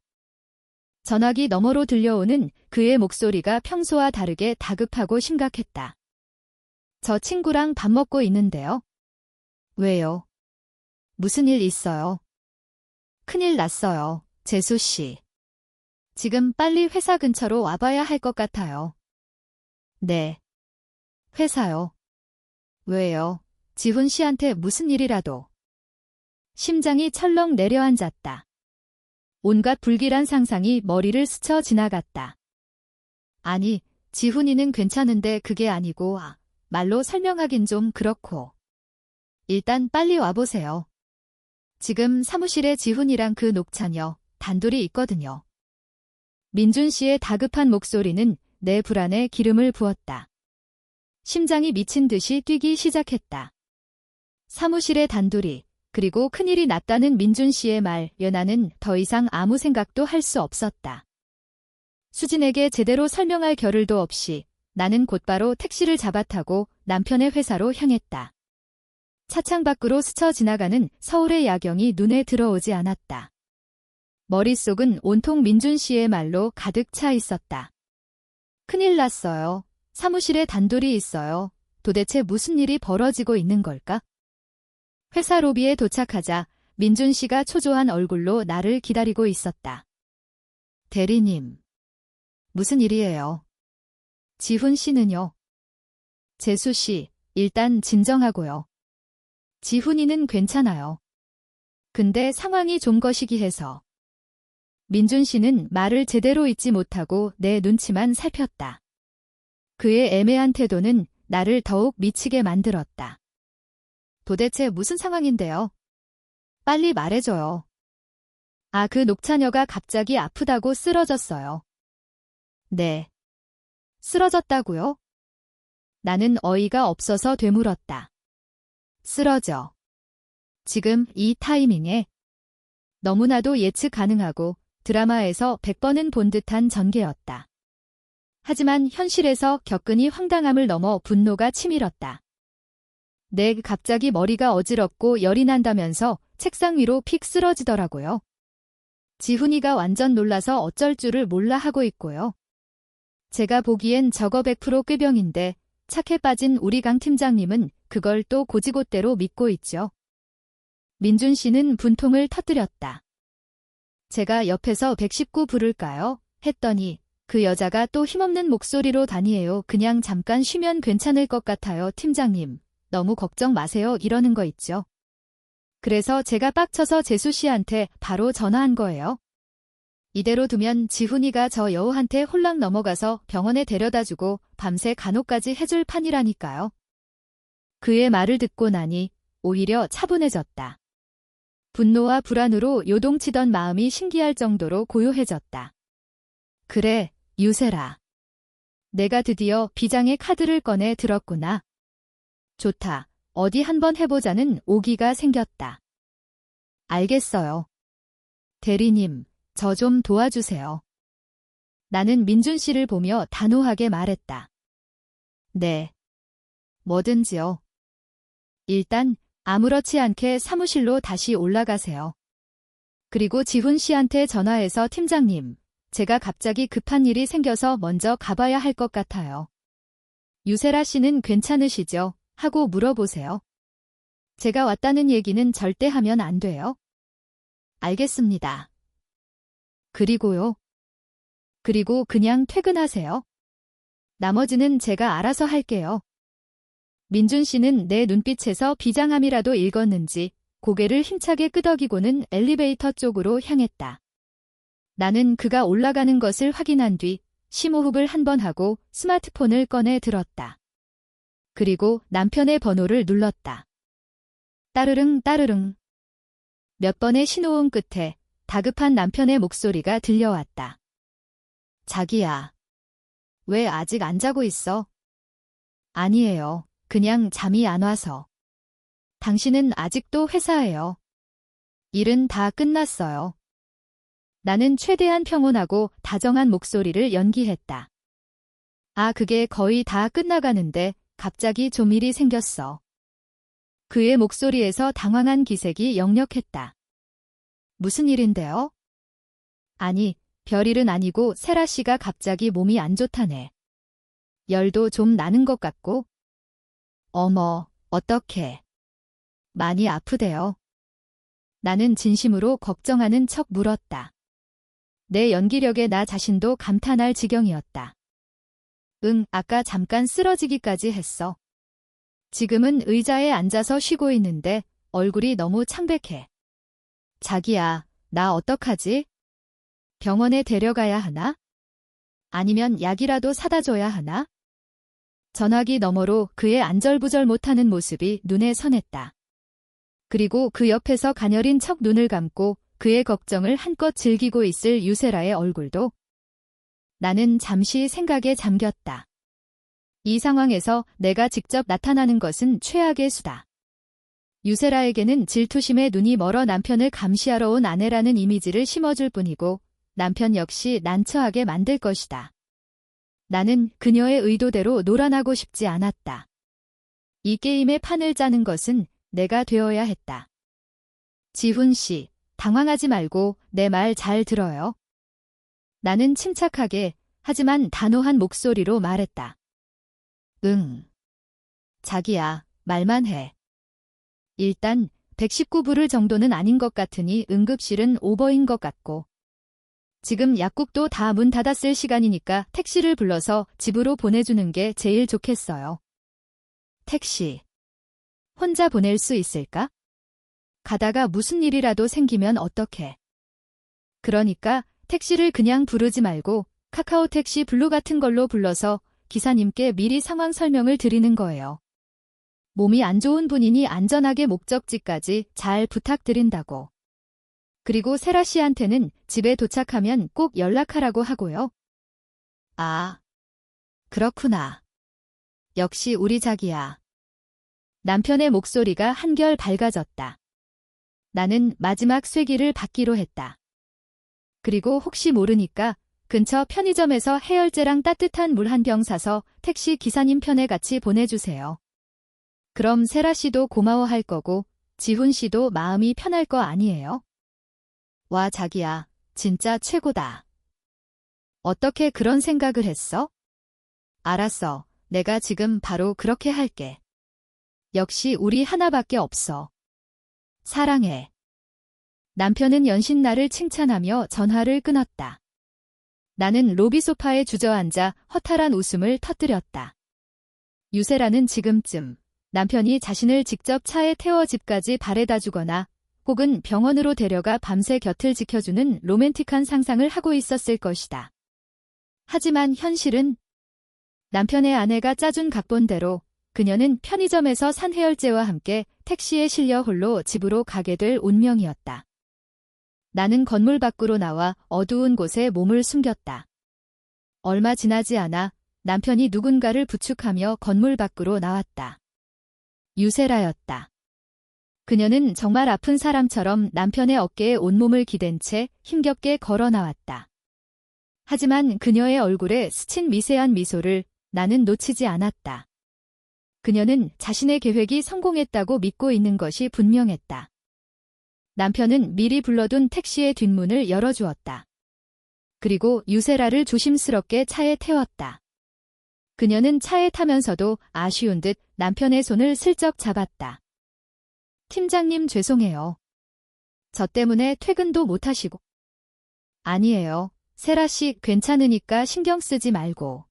전화기 너머로 들려오는 그의 목소리가 평소와 다르게 다급하고 심각했다. 저 친구랑 밥 먹고 있는데요. 왜요? 무슨 일 있어요? 큰일 났어요, 재수 씨. 지금 빨리 회사 근처로 와봐야 할 것 같아요. 네. 회사요. 왜요? 지훈 씨한테 무슨 일이라도. 심장이 철렁 내려앉았다. 온갖 불길한 상상이 머리를 스쳐 지나갔다. 아니, 지훈이는 괜찮은데 그게 아니고 말로 설명하긴 좀 그렇고. 일단 빨리 와보세요. 지금 사무실에 지훈이랑 그 녹차녀 단둘이 있거든요. 민준 씨의 다급한 목소리는 내 불안에 기름을 부었다. 심장이 미친 듯이 뛰기 시작했다. 사무실에 단둘이, 그리고 큰일이 났다는 민준 씨의 말에 나는 더 이상 아무 생각도 할 수 없었다. 수진에게 제대로 설명할 겨를도 없이 나는 곧바로 택시를 잡아타고 남편의 회사로 향했다. 차창 밖으로 스쳐 지나가는 서울의 야경이 눈에 들어오지 않았다. 머릿속은 온통 민준 씨의 말로 가득 차 있었다. 큰일 났어요. 사무실에 단둘이 있어요. 도대체 무슨 일이 벌어지고 있는 걸까? 회사 로비에 도착하자 민준 씨가 초조한 얼굴로 나를 기다리고 있었다. 대리님. 무슨 일이에요? 지훈 씨는요? 재수 씨, 일단 진정하고요. 지훈이는 괜찮아요. 근데 상황이 좀 거시기해서. 민준 씨는 말을 제대로 잊지 못하고 내 눈치만 살폈다. 그의 애매한 태도는 나를 더욱 미치게 만들었다. 도대체 무슨 상황인데요? 빨리 말해줘요. 그 녹차녀가 갑자기 아프다고 쓰러졌어요. 네. 쓰러졌다고요? 나는 어이가 없어서 되물었다. 쓰러져. 지금 이 타이밍에? 너무나도 예측 가능하고 드라마에서 100번은 본 듯한 전개였다. 하지만 현실에서 겪으니 황당함을 넘어 분노가 치밀었다. 네, 갑자기 머리가 어지럽고 열이 난다면서 책상 위로 픽 쓰러지더라고요. 지훈이가 완전 놀라서 어쩔 줄을 몰라 하고 있고요. 제가 보기엔 저거 100% 꾀병인데 착해 빠진 우리 강 팀장님은 그걸 또 고지곳대로 믿고 있죠. 민준 씨는 분통을 터뜨렸다. 제가 옆에서 119 부를까요? 했더니 그 여자가 또 힘없는 목소리로 다니에요. 그냥 잠깐 쉬면 괜찮을 것 같아요, 팀장님. 너무 걱정 마세요. 이러는 거 있죠. 그래서 제가 빡쳐서 재수 씨한테 바로 전화한 거예요. 이대로 두면 지훈이가 저 여우한테 홀랑 넘어가서 병원에 데려다주고 밤새 간호까지 해줄 판이라니까요. 그의 말을 듣고 나니 오히려 차분해졌다. 분노와 불안으로 요동치던 마음이 신기할 정도로 고요해졌다. 그래, 유세라. 내가 드디어 비장의 카드를 꺼내 들었구나. 좋다. 어디 한번 해보자는 오기가 생겼다. 알겠어요. 대리님, 저 좀 도와주세요. 나는 민준 씨를 보며 단호하게 말했다. 네. 뭐든지요. 일단 아무렇지 않게 사무실로 다시 올라가세요. 그리고 지훈 씨한테 전화해서 팀장님, 제가 갑자기 급한 일이 생겨서 먼저 가봐야 할 것 같아요. 유세라 씨는 괜찮으시죠? 하고 물어보세요. 제가 왔다는 얘기는 절대 하면 안 돼요. 알겠습니다. 그리고요. 그리고 그냥 퇴근하세요. 나머지는 제가 알아서 할게요. 민준 씨는 내 눈빛에서 비장함이라도 읽었는지 고개를 힘차게 끄덕이고는 엘리베이터 쪽으로 향했다. 나는 그가 올라가는 것을 확인한 뒤 심호흡을 한 번 하고 스마트폰을 꺼내 들었다. 그리고 남편의 번호를 눌렀다. 따르릉 따르릉. 몇 번의 신호음 끝에 다급한 남편의 목소리가 들려왔다. 자기야. 왜 아직 안 자고 있어? 아니에요. 그냥 잠이 안 와서. 당신은 아직도 회사에요. 일은 다 끝났어요. 나는 최대한 평온하고 다정한 목소리를 연기했다. 아, 그게 거의 다 끝나가는데 갑자기 좀 일이 생겼어. 그의 목소리에서 당황한 기색이 역력했다. 무슨 일인데요? 아니, 별일은 아니고 세라 씨가 갑자기 몸이 안 좋다네. 열도 좀 나는 것 같고. 어머, 어떡해. 많이 아프대요. 나는 진심으로 걱정하는 척 물었다. 내 연기력에 나 자신도 감탄할 지경이었다. 응, 아까 잠깐 쓰러지기까지 했어. 지금은 의자에 앉아서 쉬고 있는데 얼굴이 너무 창백해. 자기야, 나 어떡하지? 병원에 데려가야 하나? 아니면 약이라도 사다 줘야 하나? 전화기 너머로 그의 안절부절 못하는 모습이 눈에 선했다. 그리고 그 옆에서 가녀린 척 눈을 감고 그의 걱정을 한껏 즐기고 있을 유세라의 얼굴도. 나는 잠시 생각에 잠겼다. 이 상황에서 내가 직접 나타나는 것은 최악의 수다. 유세라에게는 질투심에 눈이 멀어 남편을 감시하러 온 아내라는 이미지를 심어줄 뿐이고 남편 역시 난처하게 만들 것이다. 나는 그녀의 의도대로 놀아나고 싶지 않았다. 이 게임의 판을 짜는 것은 내가 되어야 했다. 지훈 씨, 당황하지 말고 내 말 잘 들어요. 나는 침착하게 하지만 단호한 목소리로 말했다. 응. 자기야, 말만 해. 일단 119 부를 정도는 아닌 것 같으니 응급실은 오버인 것 같고. 지금 약국도 다 문 닫았을 시간이니까 택시를 불러서 집으로 보내주는 게 제일 좋겠어요. 택시. 혼자 보낼 수 있을까? 가다가 무슨 일이라도 생기면 어떡해. 그러니까 택시를 그냥 부르지 말고 카카오 택시 블루 같은 걸로 불러서 기사님께 미리 상황 설명을 드리는 거예요. 몸이 안 좋은 분이니 안전하게 목적지까지 잘 부탁드린다고. 그리고 세라 씨한테는 집에 도착하면 꼭 연락하라고 하고요. 아, 그렇구나. 역시 우리 자기야. 남편의 목소리가 한결 밝아졌다. 나는 마지막 쐐기를 받기로 했다. 그리고 혹시 모르니까 근처 편의점에서 해열제랑 따뜻한 물 한 병 사서 택시 기사님 편에 같이 보내주세요. 그럼 세라 씨도 고마워할 거고 지훈 씨도 마음이 편할 거 아니에요? 와, 자기야, 진짜 최고다. 어떻게 그런 생각을 했어? 알았어. 내가 지금 바로 그렇게 할게. 역시 우리 하나밖에 없어. 사랑해. 남편은 연신 나를 칭찬하며 전화를 끊었다. 나는 로비 소파에 주저앉아 허탈한 웃음을 터뜨렸다. 유세라는 지금쯤 남편이 자신을 직접 차에 태워 집까지 바래다 주거나 혹은 병원으로 데려가 밤새 곁을 지켜주는 로맨틱한 상상을 하고 있었을 것이다. 하지만 현실은 남편의 아내가 짜준 각본대로 그녀는 편의점에서 산 해열제와 함께 택시에 실려 홀로 집으로 가게 될 운명이었다. 나는 건물 밖으로 나와 어두운 곳에 몸을 숨겼다. 얼마 지나지 않아 남편이 누군가를 부축하며 건물 밖으로 나왔다. 유세라였다. 그녀는 정말 아픈 사람처럼 남편의 어깨에 온몸을 기댄 채 힘겹게 걸어 나왔다. 하지만 그녀의 얼굴에 스친 미세한 미소를 나는 놓치지 않았다. 그녀는 자신의 계획이 성공했다고 믿고 있는 것이 분명했다. 남편은 미리 불러둔 택시의 뒷문을 열어주었다. 그리고 유세라를 조심스럽게 차에 태웠다. 그녀는 차에 타면서도 아쉬운 듯 남편의 손을 슬쩍 잡았다. 팀장님 죄송해요. 저 때문에 퇴근도 못하시고. 아니에요. 세라 씨 괜찮으니까 신경 쓰지 말고.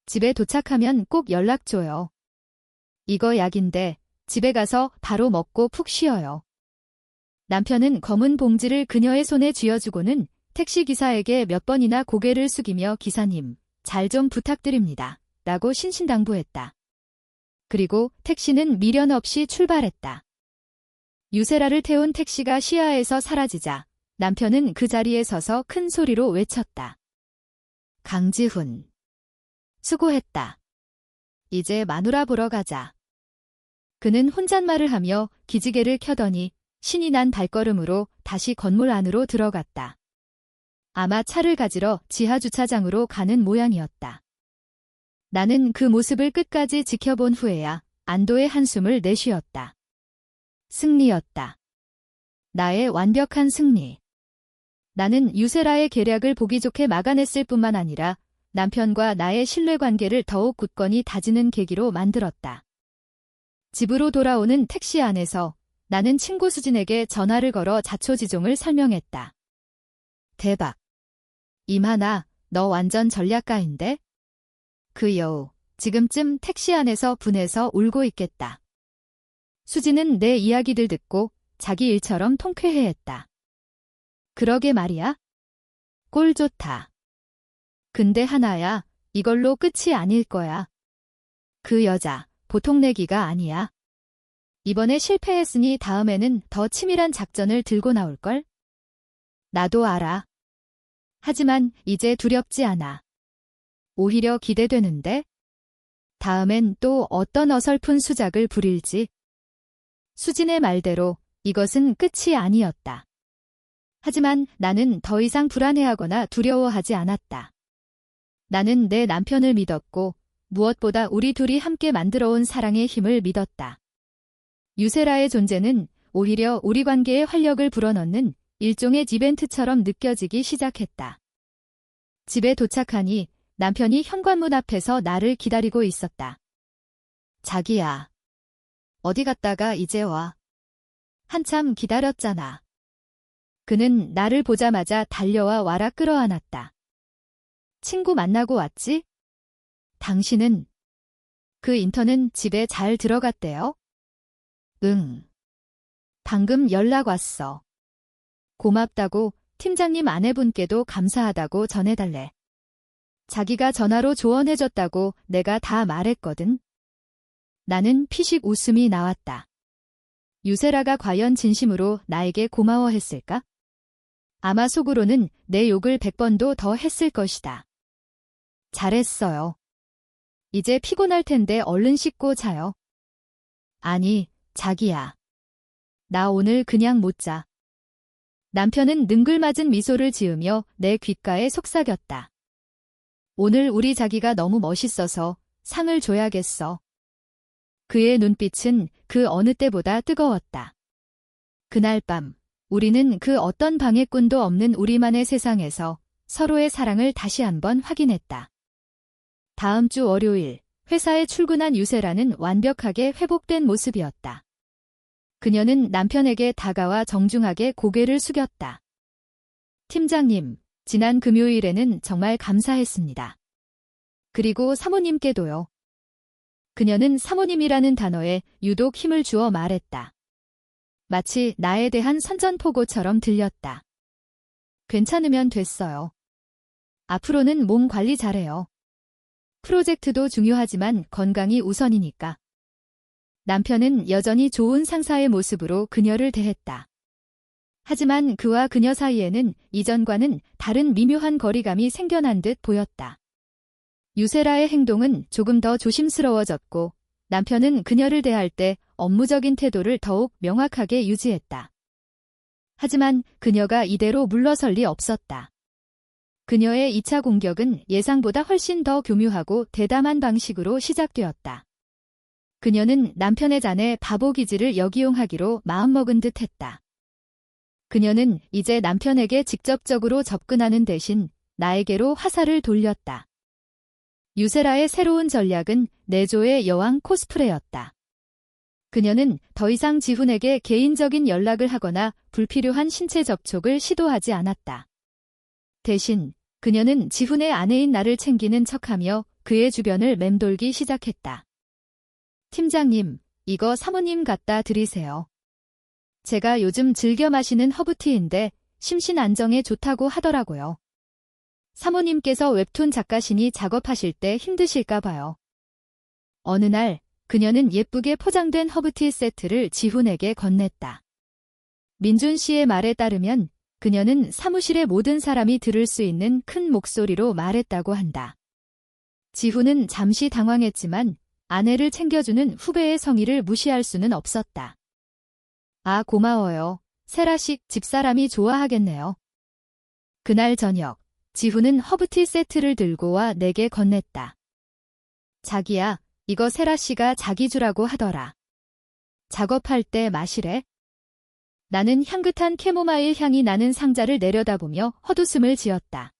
집에 도착하면 꼭 연락 줘요. 이거 약인데 집에 가서 바로 먹고 푹 쉬어요. 남편은 검은 봉지를 그녀의 손에 쥐어주고는 택시기사에게 몇 번이나 고개를 숙이며 기사님, 잘 좀 부탁드립니다. 라고 신신당부했다. 그리고 택시는 미련 없이 출발했다. 유세라를 태운 택시가 시야에서 사라지자 남편은 그 자리에 서서 큰 소리로 외쳤다. 강지훈. 수고했다. 이제 마누라 보러 가자. 그는 혼잣말을 하며 기지개를 켜더니 신이 난 발걸음으로 다시 건물 안으로 들어갔다. 아마 차를 가지러 지하주차장으로 가는 모양이었다. 나는 그 모습을 끝까지 지켜본 후에야 안도의 한숨을 내쉬었다. 승리였다. 나의 완벽한 승리. 나는 유세라의 계략을 보기 좋게 막아냈을 뿐만 아니라 남편과 나의 신뢰관계를 더욱 굳건히 다지는 계기로 만들었다. 집으로 돌아오는 택시 안에서 나는 친구 수진에게 전화를 걸어 자초지종을 설명했다. 대박. 임하나, 너 완전 전략가인데? 그 여우, 지금쯤 택시 안에서 분해서 울고 있겠다. 수진은 내 이야기들 듣고 자기 일처럼 통쾌해했다. 그러게 말이야. 꼴 좋다. 근데 하나야, 이걸로 끝이 아닐 거야. 그 여자, 보통 내기가 아니야. 이번에 실패했으니 다음에는 더 치밀한 작전을 들고 나올걸? 나도 알아. 하지만 이제 두렵지 않아. 오히려 기대되는데? 다음엔 또 어떤 어설픈 수작을 부릴지. 수진의 말대로 이것은 끝이 아니었다. 하지만 나는 더 이상 불안해하거나 두려워하지 않았다. 나는 내 남편을 믿었고 무엇보다 우리 둘이 함께 만들어온 사랑의 힘을 믿었다. 유세라의 존재는 오히려 우리 관계에 활력을 불어넣는 일종의 이벤트처럼 느껴지기 시작했다. 집에 도착하니 남편이 현관문 앞에서 나를 기다리고 있었다. 자기야. 어디 갔다가 이제 와. 한참 기다렸잖아. 그는 나를 보자마자 달려와 와라 끌어안았다. 친구 만나고 왔지? 당신은? 그 인턴은 집에 잘 들어갔대요? 응. 방금 연락 왔어. 고맙다고 팀장님 아내분께도 감사하다고 전해달래. 자기가 전화로 조언해줬다고 내가 다 말했거든. 나는 피식 웃음이 나왔다. 유세라가 과연 진심으로 나에게 고마워했을까? 아마 속으로는 내 욕을 100번도 더 했을 것이다. 잘했어요. 이제 피곤할 텐데 얼른 씻고 자요. 아니, 자기야. 나 오늘 그냥 못 자. 남편은 능글맞은 미소를 지으며 내 귓가에 속삭였다. 오늘 우리 자기가 너무 멋있어서 상을 줘야겠어. 그의 눈빛은 그 어느 때보다 뜨거웠다. 그날 밤, 우리는 그 어떤 방해꾼도 없는 우리만의 세상에서 서로의 사랑을 다시 한번 확인했다. 다음 주 월요일, 회사에 출근한 유세라는 완벽하게 회복된 모습이었다. 그녀는 남편에게 다가와 정중하게 고개를 숙였다. 팀장님, 지난 금요일에는 정말 감사했습니다. 그리고 사모님께도요. 그녀는 사모님이라는 단어에 유독 힘을 주어 말했다. 마치 나에 대한 선전포고처럼 들렸다. 괜찮으면 됐어요. 앞으로는 몸 관리 잘해요. 프로젝트도 중요하지만 건강이 우선이니까. 남편은 여전히 좋은 상사의 모습으로 그녀를 대했다. 하지만 그와 그녀 사이에는 이전과는 다른 미묘한 거리감이 생겨난 듯 보였다. 유세라의 행동은 조금 더 조심스러워졌고 남편은 그녀를 대할 때 업무적인 태도를 더욱 명확하게 유지했다. 하지만 그녀가 이대로 물러설 리 없었다. 그녀의 2차 공격은 예상보다 훨씬 더 교묘하고 대담한 방식으로 시작되었다. 그녀는 남편의 잔에 바보기질을 역이용하기로 마음먹은 듯했다. 그녀는 이제 남편에게 직접적으로 접근하는 대신 나에게로 화살을 돌렸다. 유세라의 새로운 전략은 내조의 여왕 코스프레였다. 그녀는 더 이상 지훈에게 개인적인 연락을 하거나 불필요한 신체 접촉을 시도하지 않았다. 대신 그녀는 지훈의 아내인 나를 챙기는 척하며 그의 주변을 맴돌기 시작했다. 팀장님, 이거 사모님 갖다 드리세요. 제가 요즘 즐겨 마시는 허브티인데 심신 안정에 좋다고 하더라고요. 사모님께서 웹툰 작가시니 작업하실 때 힘드실까 봐요. 어느 날 그녀는 예쁘게 포장된 허브티 세트를 지훈에게 건넸다. 민준 씨의 말에 따르면 그녀는 사무실의 모든 사람이 들을 수 있는 큰 목소리로 말했다고 한다. 지훈은 잠시 당황했지만 아내를 챙겨주는 후배의 성의를 무시할 수는 없었다. 아, 고마워요. 세라식 집사람이 좋아하겠네요. 그날 저녁, 지훈은 허브티 세트를 들고 와 내게 건넸다. 자기야, 이거 세라씨가 자기 주라고 하더라. 작업할 때 마시래? 나는 향긋한 캐모마일 향이 나는 상자를 내려다보며 헛웃음을 지었다.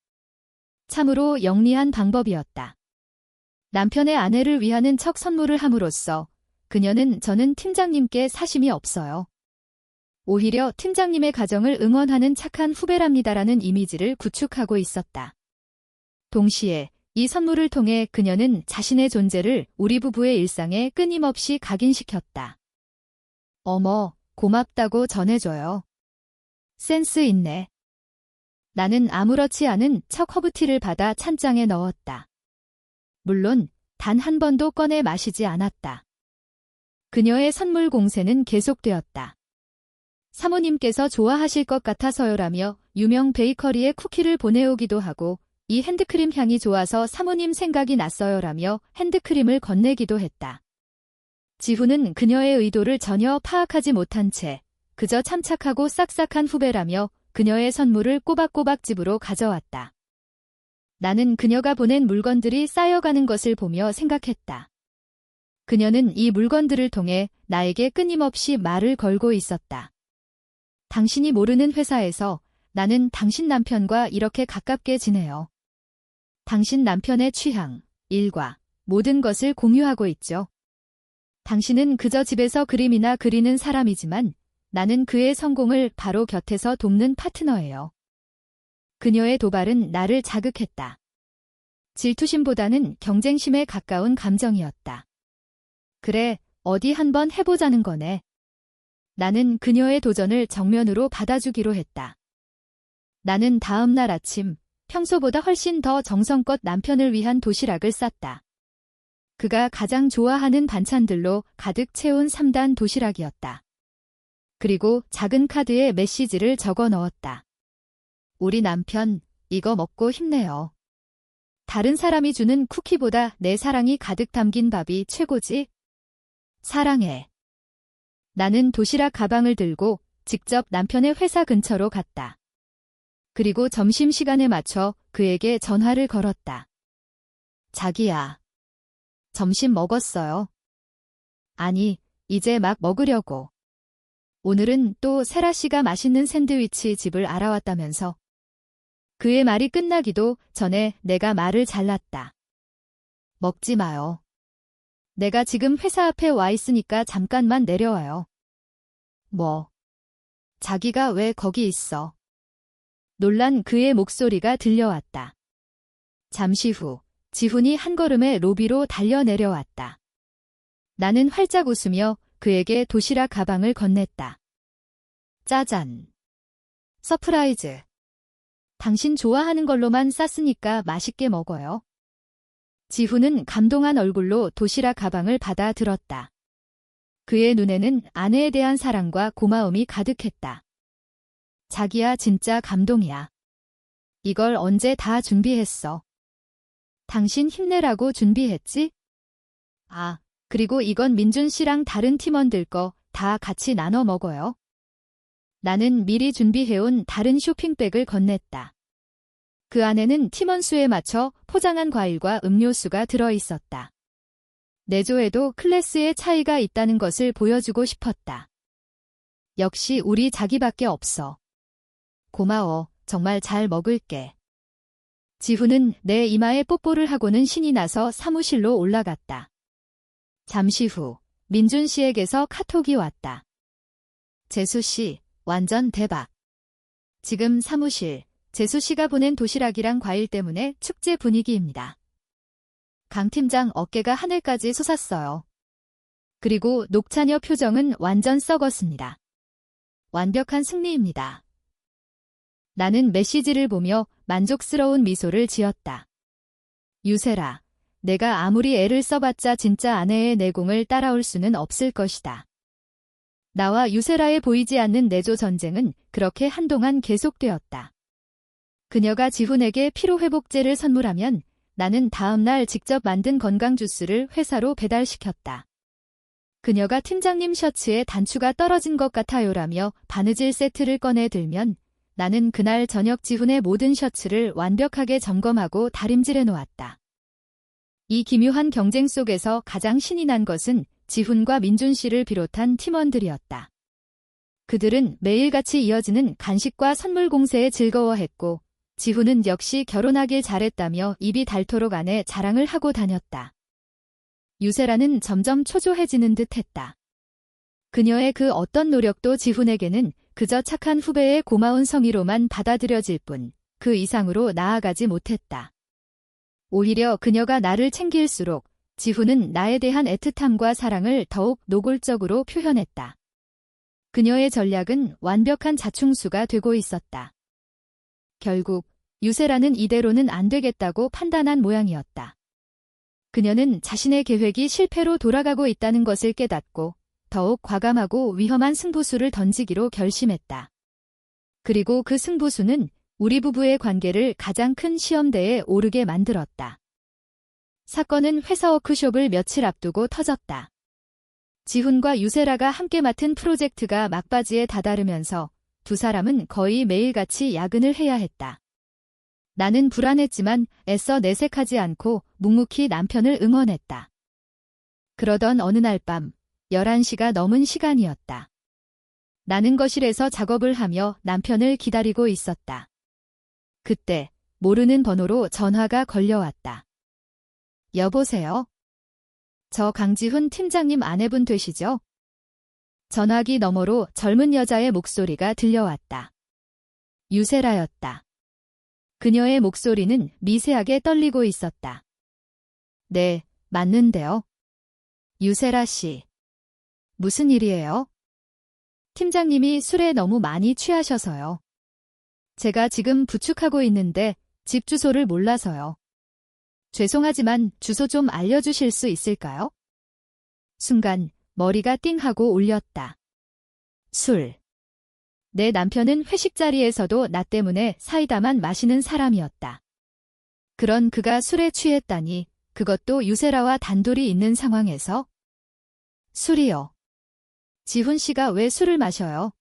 참으로 영리한 방법이었다. 남편의 아내를 위하는 척 선물을 함으로써 그녀는 저는 팀장님께 사심이 없어요. 오히려 팀장님의 가정을 응원하는 착한 후배랍니다라는 이미지를 구축하고 있었다. 동시에 이 선물을 통해 그녀는 자신의 존재를 우리 부부의 일상에 끊임없이 각인시켰다. 어머, 고맙다고 전해줘요. 센스 있네. 나는 아무렇지 않은 척 허브티를 받아 찬장에 넣었다. 물론 단 한 번도 꺼내 마시지 않았다. 그녀의 선물 공세는 계속되었다. 사모님께서 좋아하실 것 같아서요라며 유명 베이커리에 쿠키를 보내오기도 하고 이 핸드크림 향이 좋아서 사모님 생각이 났어요라며 핸드크림을 건네기도 했다. 지훈은 그녀의 의도를 전혀 파악하지 못한 채 그저 참착하고 싹싹한 후배라며 그녀의 선물을 꼬박꼬박 집으로 가져왔다. 나는 그녀가 보낸 물건들이 쌓여가는 것을 보며 생각했다. 그녀는 이 물건들을 통해 나에게 끊임없이 말을 걸고 있었다. 당신이 모르는 회사에서 나는 당신 남편과 이렇게 가깝게 지내요. 당신 남편의 취향, 일과 모든 것을 공유하고 있죠. 당신은 그저 집에서 그림이나 그리는 사람이지만 나는 그의 성공을 바로 곁에서 돕는 파트너예요. 그녀의 도발은 나를 자극했다. 질투심보다는 경쟁심에 가까운 감정이었다. 그래, 어디 한번 해보자는 거네. 나는 그녀의 도전을 정면으로 받아주기로 했다. 나는 다음 날 아침, 평소보다 훨씬 더 정성껏 남편을 위한 도시락을 쌌다. 그가 가장 좋아하는 반찬들로 가득 채운 3단 도시락이었다. 그리고 작은 카드에 메시지를 적어 넣었다. 우리 남편, 이거 먹고 힘내요. 다른 사람이 주는 쿠키보다 내 사랑이 가득 담긴 밥이 최고지? 사랑해. 나는 도시락 가방을 들고 직접 남편의 회사 근처로 갔다. 그리고 점심시간에 맞춰 그에게 전화를 걸었다. 자기야. 점심 먹었어요. 아니, 이제 막 먹으려고. 오늘은 또 세라 씨가 맛있는 샌드위치 집을 알아왔다면서. 그의 말이 끝나기도 전에 내가 말을 잘랐다. 먹지 마요. 내가 지금 회사 앞에 와 있으니까 잠깐만 내려와요. 뭐? 자기가 왜 거기 있어? 놀란 그의 목소리가 들려왔다. 잠시 후 지훈이 한 걸음에 로비로 달려 내려왔다. 나는 활짝 웃으며 그에게 도시락 가방을 건넸다. 짜잔. 서프라이즈. 당신 좋아하는 걸로만 쌌으니까 맛있게 먹어요. 지훈은 감동한 얼굴로 도시락 가방을 받아 들었다. 그의 눈에는 아내에 대한 사랑과 고마움이 가득했다. 자기야, 진짜 감동이야. 이걸 언제 다 준비했어? 당신 힘내라고 준비했지? 아, 그리고 이건 민준 씨랑 다른 팀원들 거 다 같이 나눠 먹어요. 나는 미리 준비해온 다른 쇼핑백을 건넸다. 그 안에는 팀원 수에 맞춰 포장한 과일과 음료수가 들어있었다. 내 조에도 클래스의 차이가 있다는 것을 보여주고 싶었다. 역시 우리 자기밖에 없어. 고마워. 정말 잘 먹을게. 지훈은 내 이마에 뽀뽀를 하고는 신이 나서 사무실로 올라갔다. 잠시 후 민준 씨에게서 카톡이 왔다. 재수 씨, 완전 대박. 지금 사무실, 재수 씨가 보낸 도시락이랑 과일 때문에 축제 분위기입니다. 강 팀장 어깨가 하늘까지 솟았어요. 그리고 녹차녀 표정은 완전 썩었습니다. 완벽한 승리입니다. 나는 메시지를 보며 만족스러운 미소를 지었다. 유세라, 내가 아무리 애를 써봤자 진짜 아내의 내공을 따라올 수는 없을 것이다. 나와 유세라에 보이지 않는 내조 전쟁은 그렇게 한동안 계속되었다. 그녀가 지훈에게 피로회복제를 선물하면 나는 다음 날 직접 만든 건강 주스를 회사로 배달시켰다. 그녀가 팀장님 셔츠에 단추가 떨어진 것 같아요라며 바느질 세트를 꺼내 들면 나는 그날 저녁 지훈의 모든 셔츠를 완벽하게 점검하고 다림질해 놓았다. 이 기묘한 경쟁 속에서 가장 신이 난 것은 지훈과 민준 씨를 비롯한 팀원들이었다. 그들은 매일같이 이어지는 간식과 선물 공세에 즐거워했고 지훈은 역시 결혼하길 잘했다며 입이 닳도록 아내 자랑을 하고 다녔다. 유세라는 점점 초조해지는 듯했다. 그녀의 그 어떤 노력도 지훈에게는 그저 착한 후배의 고마운 성의로만 받아들여질 뿐 그 이상으로 나아가지 못했다. 오히려 그녀가 나를 챙길수록 지훈은 나에 대한 애틋함과 사랑을 더욱 노골적으로 표현했다. 그녀의 전략은 완벽한 자충수가 되고 있었다. 결국 유세라는 이대로는 안 되겠다고 판단한 모양이었다. 그녀는 자신의 계획이 실패로 돌아가고 있다는 것을 깨닫고 더욱 과감하고 위험한 승부수를 던지기로 결심했다. 그리고 그 승부수는 우리 부부의 관계를 가장 큰 시험대에 오르게 만들었다. 사건은 회사 워크숍을 며칠 앞두고 터졌다. 지훈과 유세라가 함께 맡은 프로젝트가 막바지에 다다르면서 두 사람은 거의 매일같이 야근을 해야 했다. 나는 불안했지만 애써 내색하지 않고 묵묵히 남편을 응원했다. 그러던 어느 날 밤 11시가 넘은 시간이었다. 나는 거실에서 작업을 하며 남편을 기다리고 있었다. 그때 모르는 번호로 전화가 걸려왔다. 여보세요? 저 강지훈 팀장님 아내분 되시죠? 전화기 너머로 젊은 여자의 목소리가 들려왔다. 유세라였다. 그녀의 목소리는 미세하게 떨리고 있었다. 네, 맞는데요. 유세라 씨. 무슨 일이에요? 팀장님이 술에 너무 많이 취하셔서요. 제가 지금 부축하고 있는데 집 주소를 몰라서요. 죄송하지만 주소 좀 알려주실 수 있을까요? 순간 머리가 띵하고 울렸다. 술. 내 남편은 회식 자리에서도 나 때문에 사이다만 마시는 사람이었다. 그런 그가 술에 취했다니, 그것도 유세라와 단둘이 있는 상황에서? 술이요. 지훈 씨가 왜 술을 마셔요?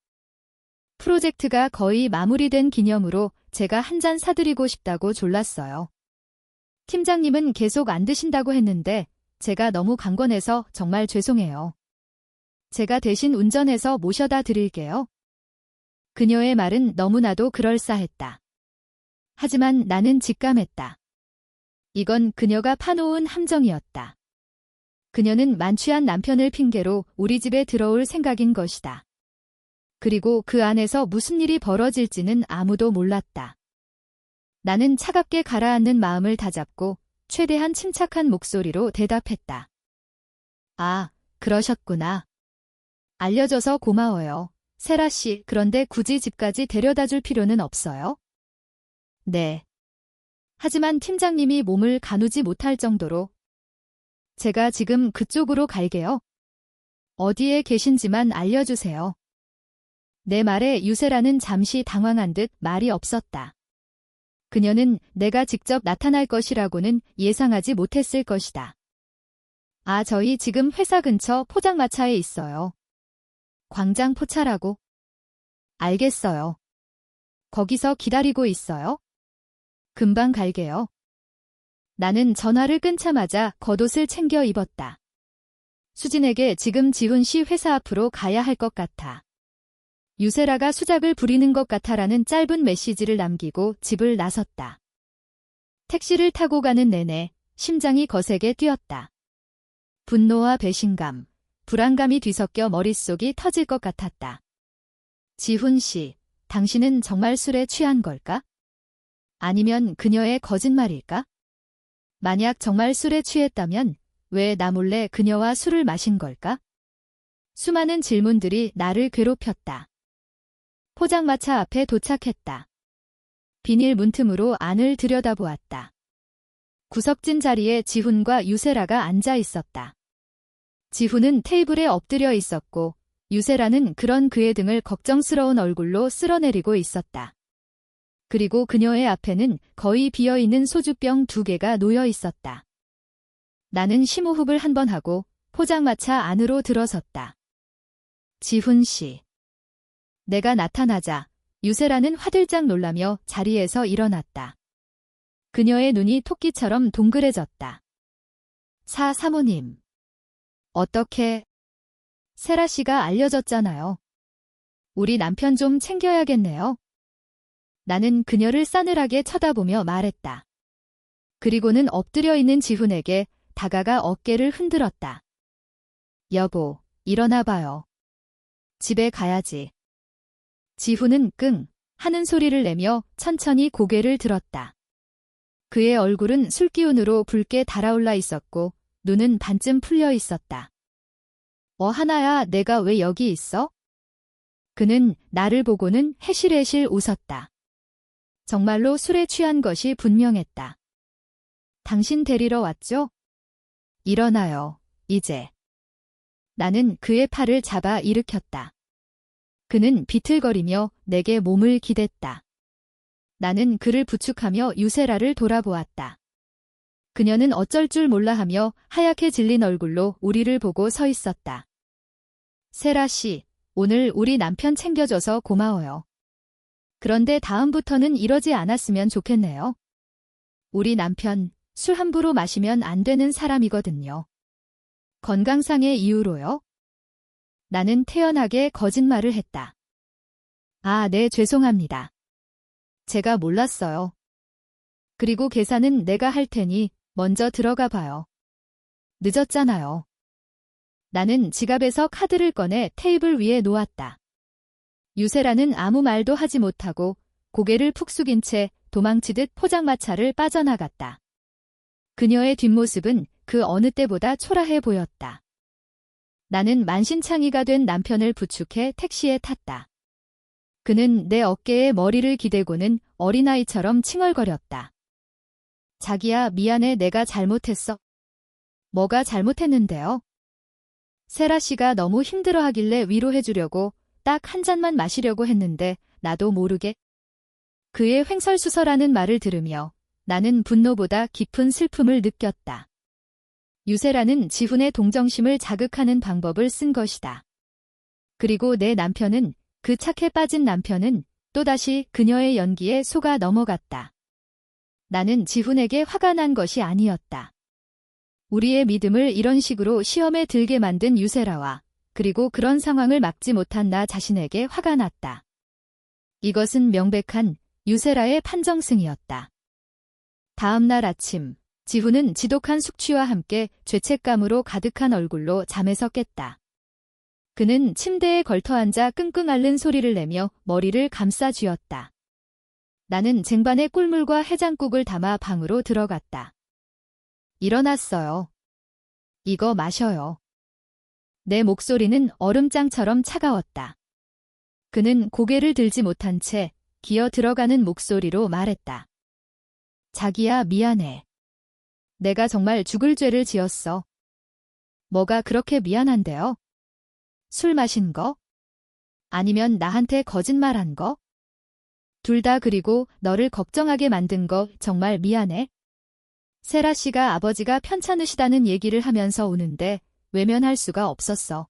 프로젝트가 거의 마무리된 기념으로 제가 한 잔 사드리고 싶다고 졸랐어요. 팀장님은 계속 안 드신다고 했는데 제가 너무 강권해서 정말 죄송해요. 제가 대신 운전해서 모셔다 드릴게요. 그녀의 말은 너무나도 그럴싸했다. 하지만 나는 직감했다. 이건 그녀가 파놓은 함정이었다. 그녀는 만취한 남편을 핑계로 우리 집에 들어올 생각인 것이다. 그리고 그 안에서 무슨 일이 벌어질지는 아무도 몰랐다. 나는 차갑게 가라앉는 마음을 다잡고 최대한 침착한 목소리로 대답했다. 아, 그러셨구나. 알려줘서 고마워요. 세라 씨, 그런데 굳이 집까지 데려다 줄 필요는 없어요? 네. 하지만 팀장님이 몸을 가누지 못할 정도로 제가 지금 그쪽으로 갈게요. 어디에 계신지만 알려주세요. 내 말에 유세라는 잠시 당황한 듯 말이 없었다. 그녀는 내가 직접 나타날 것이라고는 예상하지 못했을 것이다. 아, 저희 지금 회사 근처 포장마차에 있어요. 광장 포차라고. 알겠어요. 거기서 기다리고 있어요. 금방 갈게요. 나는 전화를 끊자마자 겉옷을 챙겨 입었다. 수진에게 지금 지훈 씨 회사 앞으로 가야 할 것 같아. 유세라가 수작을 부리는 것 같아라는 짧은 메시지를 남기고 집을 나섰다. 택시를 타고 가는 내내 심장이 거세게 뛰었다. 분노와 배신감, 불안감이 뒤섞여 머릿속이 터질 것 같았다. 지훈 씨, 당신은 정말 술에 취한 걸까? 아니면 그녀의 거짓말일까? 만약 정말 술에 취했다면 왜 나 몰래 그녀와 술을 마신 걸까? 수많은 질문들이 나를 괴롭혔다. 포장마차 앞에 도착했다. 비닐 문틈으로 안을 들여다보았다. 구석진 자리에 지훈과 유세라가 앉아 있었다. 지훈은 테이블에 엎드려 있었고 유세라는 그런 그의 등을 걱정스러운 얼굴로 쓸어내리고 있었다. 그리고 그녀의 앞에는 거의 비어있는 소주병 2개가 놓여 있었다. 나는 심호흡을 한 번 하고 포장마차 안으로 들어섰다. 지훈 씨. 내가 나타나자 유세라는 화들짝 놀라며 자리에서 일어났다. 그녀의 눈이 토끼처럼 동그래졌다. 사모님. 어떻게? 세라 씨가 알려줬잖아요. 우리 남편 좀 챙겨야겠네요. 나는 그녀를 싸늘하게 쳐다보며 말했다. 그리고는 엎드려 있는 지훈에게 다가가 어깨를 흔들었다. 여보, 일어나 봐요. 집에 가야지. 지훈은 끙 하는 소리를 내며 천천히 고개를 들었다. 그의 얼굴은 술기운으로 붉게 달아올라 있었고 눈은 반쯤 풀려 있었다. 하나야, 내가 왜 여기 있어? 그는 나를 보고는 해실해실 웃었다. 정말로 술에 취한 것이 분명했다. 당신 데리러 왔죠? 일어나요, 이제. 나는 그의 팔을 잡아 일으켰다. 그는 비틀거리며 내게 몸을 기댔다. 나는 그를 부축하며 유세라를 돌아보았다. 그녀는 어쩔 줄 몰라하며 하얗게 질린 얼굴로 우리를 보고 서 있었다. 세라 씨, 오늘 우리 남편 챙겨줘서 고마워요. 그런데 다음부터는 이러지 않았으면 좋겠네요. 우리 남편 술 함부로 마시면 안 되는 사람이거든요. 건강상의 이유로요? 나는 태연하게 거짓말을 했다. 아, 네, 죄송합니다. 제가 몰랐어요. 그리고 계산은 내가 할 테니 먼저 들어가 봐요. 늦었잖아요. 나는 지갑에서 카드를 꺼내 테이블 위에 놓았다. 유세라는 아무 말도 하지 못하고 고개를 푹 숙인 채 도망치듯 포장마차를 빠져나갔다. 그녀의 뒷모습은 그 어느 때보다 초라해 보였다. 나는 만신창이가 된 남편을 부축해 택시에 탔다. 그는 내 어깨에 머리를 기대고는 어린아이처럼 칭얼거렸다. 자기야, 미안해, 내가 잘못했어. 뭐가 잘못했는데요? 세라 씨가 너무 힘들어하길래 위로해주려고 딱 한 잔만 마시려고 했는데 나도 모르게. 그의 횡설수설하는 말을 들으며 나는 분노보다 깊은 슬픔을 느꼈다. 유세라는 지훈의 동정심을 자극하는 방법을 쓴 것이다. 그리고 내 남편은, 그 착해 빠진 남편은 또다시 그녀의 연기에 속아 넘어갔다. 나는 지훈에게 화가 난 것이 아니었다. 우리의 믿음을 이런 식으로 시험에 들게 만든 유세라와 그리고 그런 상황을 막지 못한 나 자신에게 화가 났다. 이것은 명백한 유세라의 판정승이었다. 다음 날 아침, 지훈은 지독한 숙취와 함께 죄책감으로 가득한 얼굴로 잠에서 깼다. 그는 침대에 걸터앉아 끙끙 앓는 소리를 내며 머리를 감싸 쥐었다. 나는 쟁반에 꿀물과 해장국을 담아 방으로 들어갔다. 일어났어요. 이거 마셔요. 내 목소리는 얼음장처럼 차가웠다. 그는 고개를 들지 못한 채 기어 들어가는 목소리로 말했다. 자기야, 미안해. 내가 정말 죽을 죄를 지었어. 뭐가 그렇게 미안한데요? 술 마신 거? 아니면 나한테 거짓말한 거? 둘 다. 그리고 너를 걱정하게 만든 거 정말 미안해. 세라 씨가 아버지가 편찮으시다는 얘기를 하면서 우는데 외면할 수가 없었어.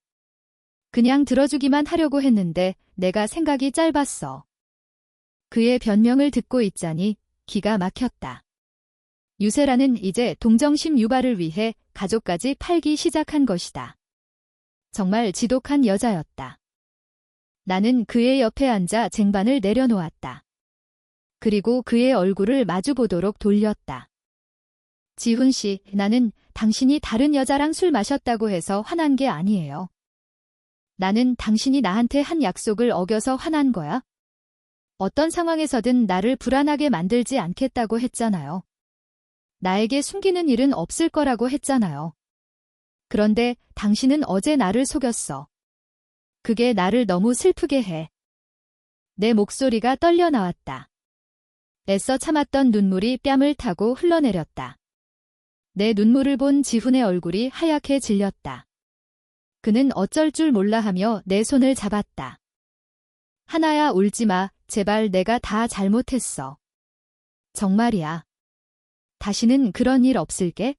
그냥 들어주기만 하려고 했는데 내가 생각이 짧았어. 그의 변명을 듣고 있자니 기가 막혔다. 유세라는 이제 동정심 유발을 위해 가족까지 팔기 시작한 것이다. 정말 지독한 여자였다. 나는 그의 옆에 앉아 쟁반을 내려놓았다. 그리고 그의 얼굴을 마주보도록 돌렸다. 지훈 씨, 나는 당신이 다른 여자랑 술 마셨다고 해서 화난 게 아니에요. 나는 당신이 나한테 한 약속을 어겨서 화난 거야. 어떤 상황에서든 나를 불안하게 만들지 않겠다고 했잖아요. 나에게 숨기는 일은 없을 거라고 했잖아요. 그런데 당신은 어제 나를 속였어. 그게 나를 너무 슬프게 해. 내 목소리가 떨려 나왔다. 애써 참았던 눈물이 뺨을 타고 흘러내렸다. 내 눈물을 본 지훈의 얼굴이 하얗게 질렸다. 그는 어쩔 줄 몰라 하며 내 손을 잡았다. 하나야, 울지 마. 제발, 내가 다 잘못했어. 정말이야. 다시는 그런 일 없을게.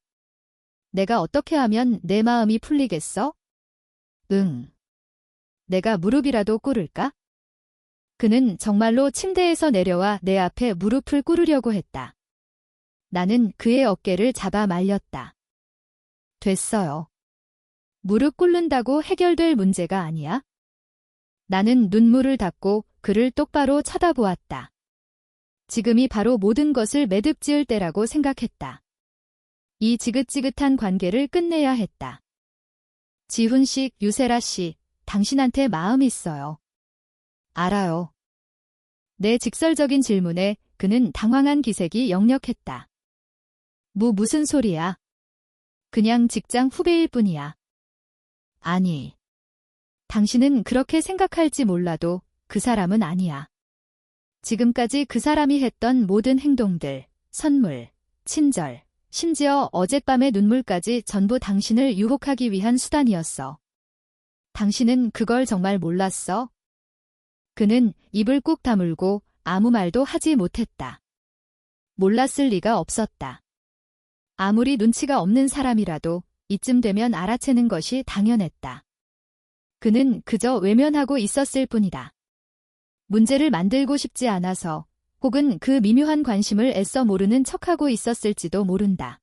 내가 어떻게 하면 내 마음이 풀리겠어? 응. 내가 무릎이라도 꿇을까? 그는 정말로 침대에서 내려와 내 앞에 무릎을 꿇으려고 했다. 나는 그의 어깨를 잡아 말렸다. 됐어요. 무릎 꿇는다고 해결될 문제가 아니야. 나는 눈물을 닦고 그를 똑바로 쳐다보았다. 지금이 바로 모든 것을 매듭지을 때라고 생각했다. 이 지긋지긋한 관계를 끝내야 했다. 지훈 씨, 유세라 씨, 당신한테 마음 있어요. 알아요. 내 직설적인 질문에 그는 당황한 기색이 역력했다. 무슨 소리야? 그냥 직장 후배일 뿐이야. 아니. 당신은 그렇게 생각할지 몰라도 그 사람은 아니야. 지금까지 그 사람이 했던 모든 행동들, 선물, 친절, 심지어 어젯밤의 눈물까지 전부 당신을 유혹하기 위한 수단이었어. 당신은 그걸 정말 몰랐어? 그는 입을 꾹 다물고 아무 말도 하지 못했다. 몰랐을 리가 없었다. 아무리 눈치가 없는 사람이라도 이쯤 되면 알아채는 것이 당연했다. 그는 그저 외면하고 있었을 뿐이다. 문제를 만들고 싶지 않아서 혹은 그 미묘한 관심을 애써 모르는 척하고 있었을지도 모른다.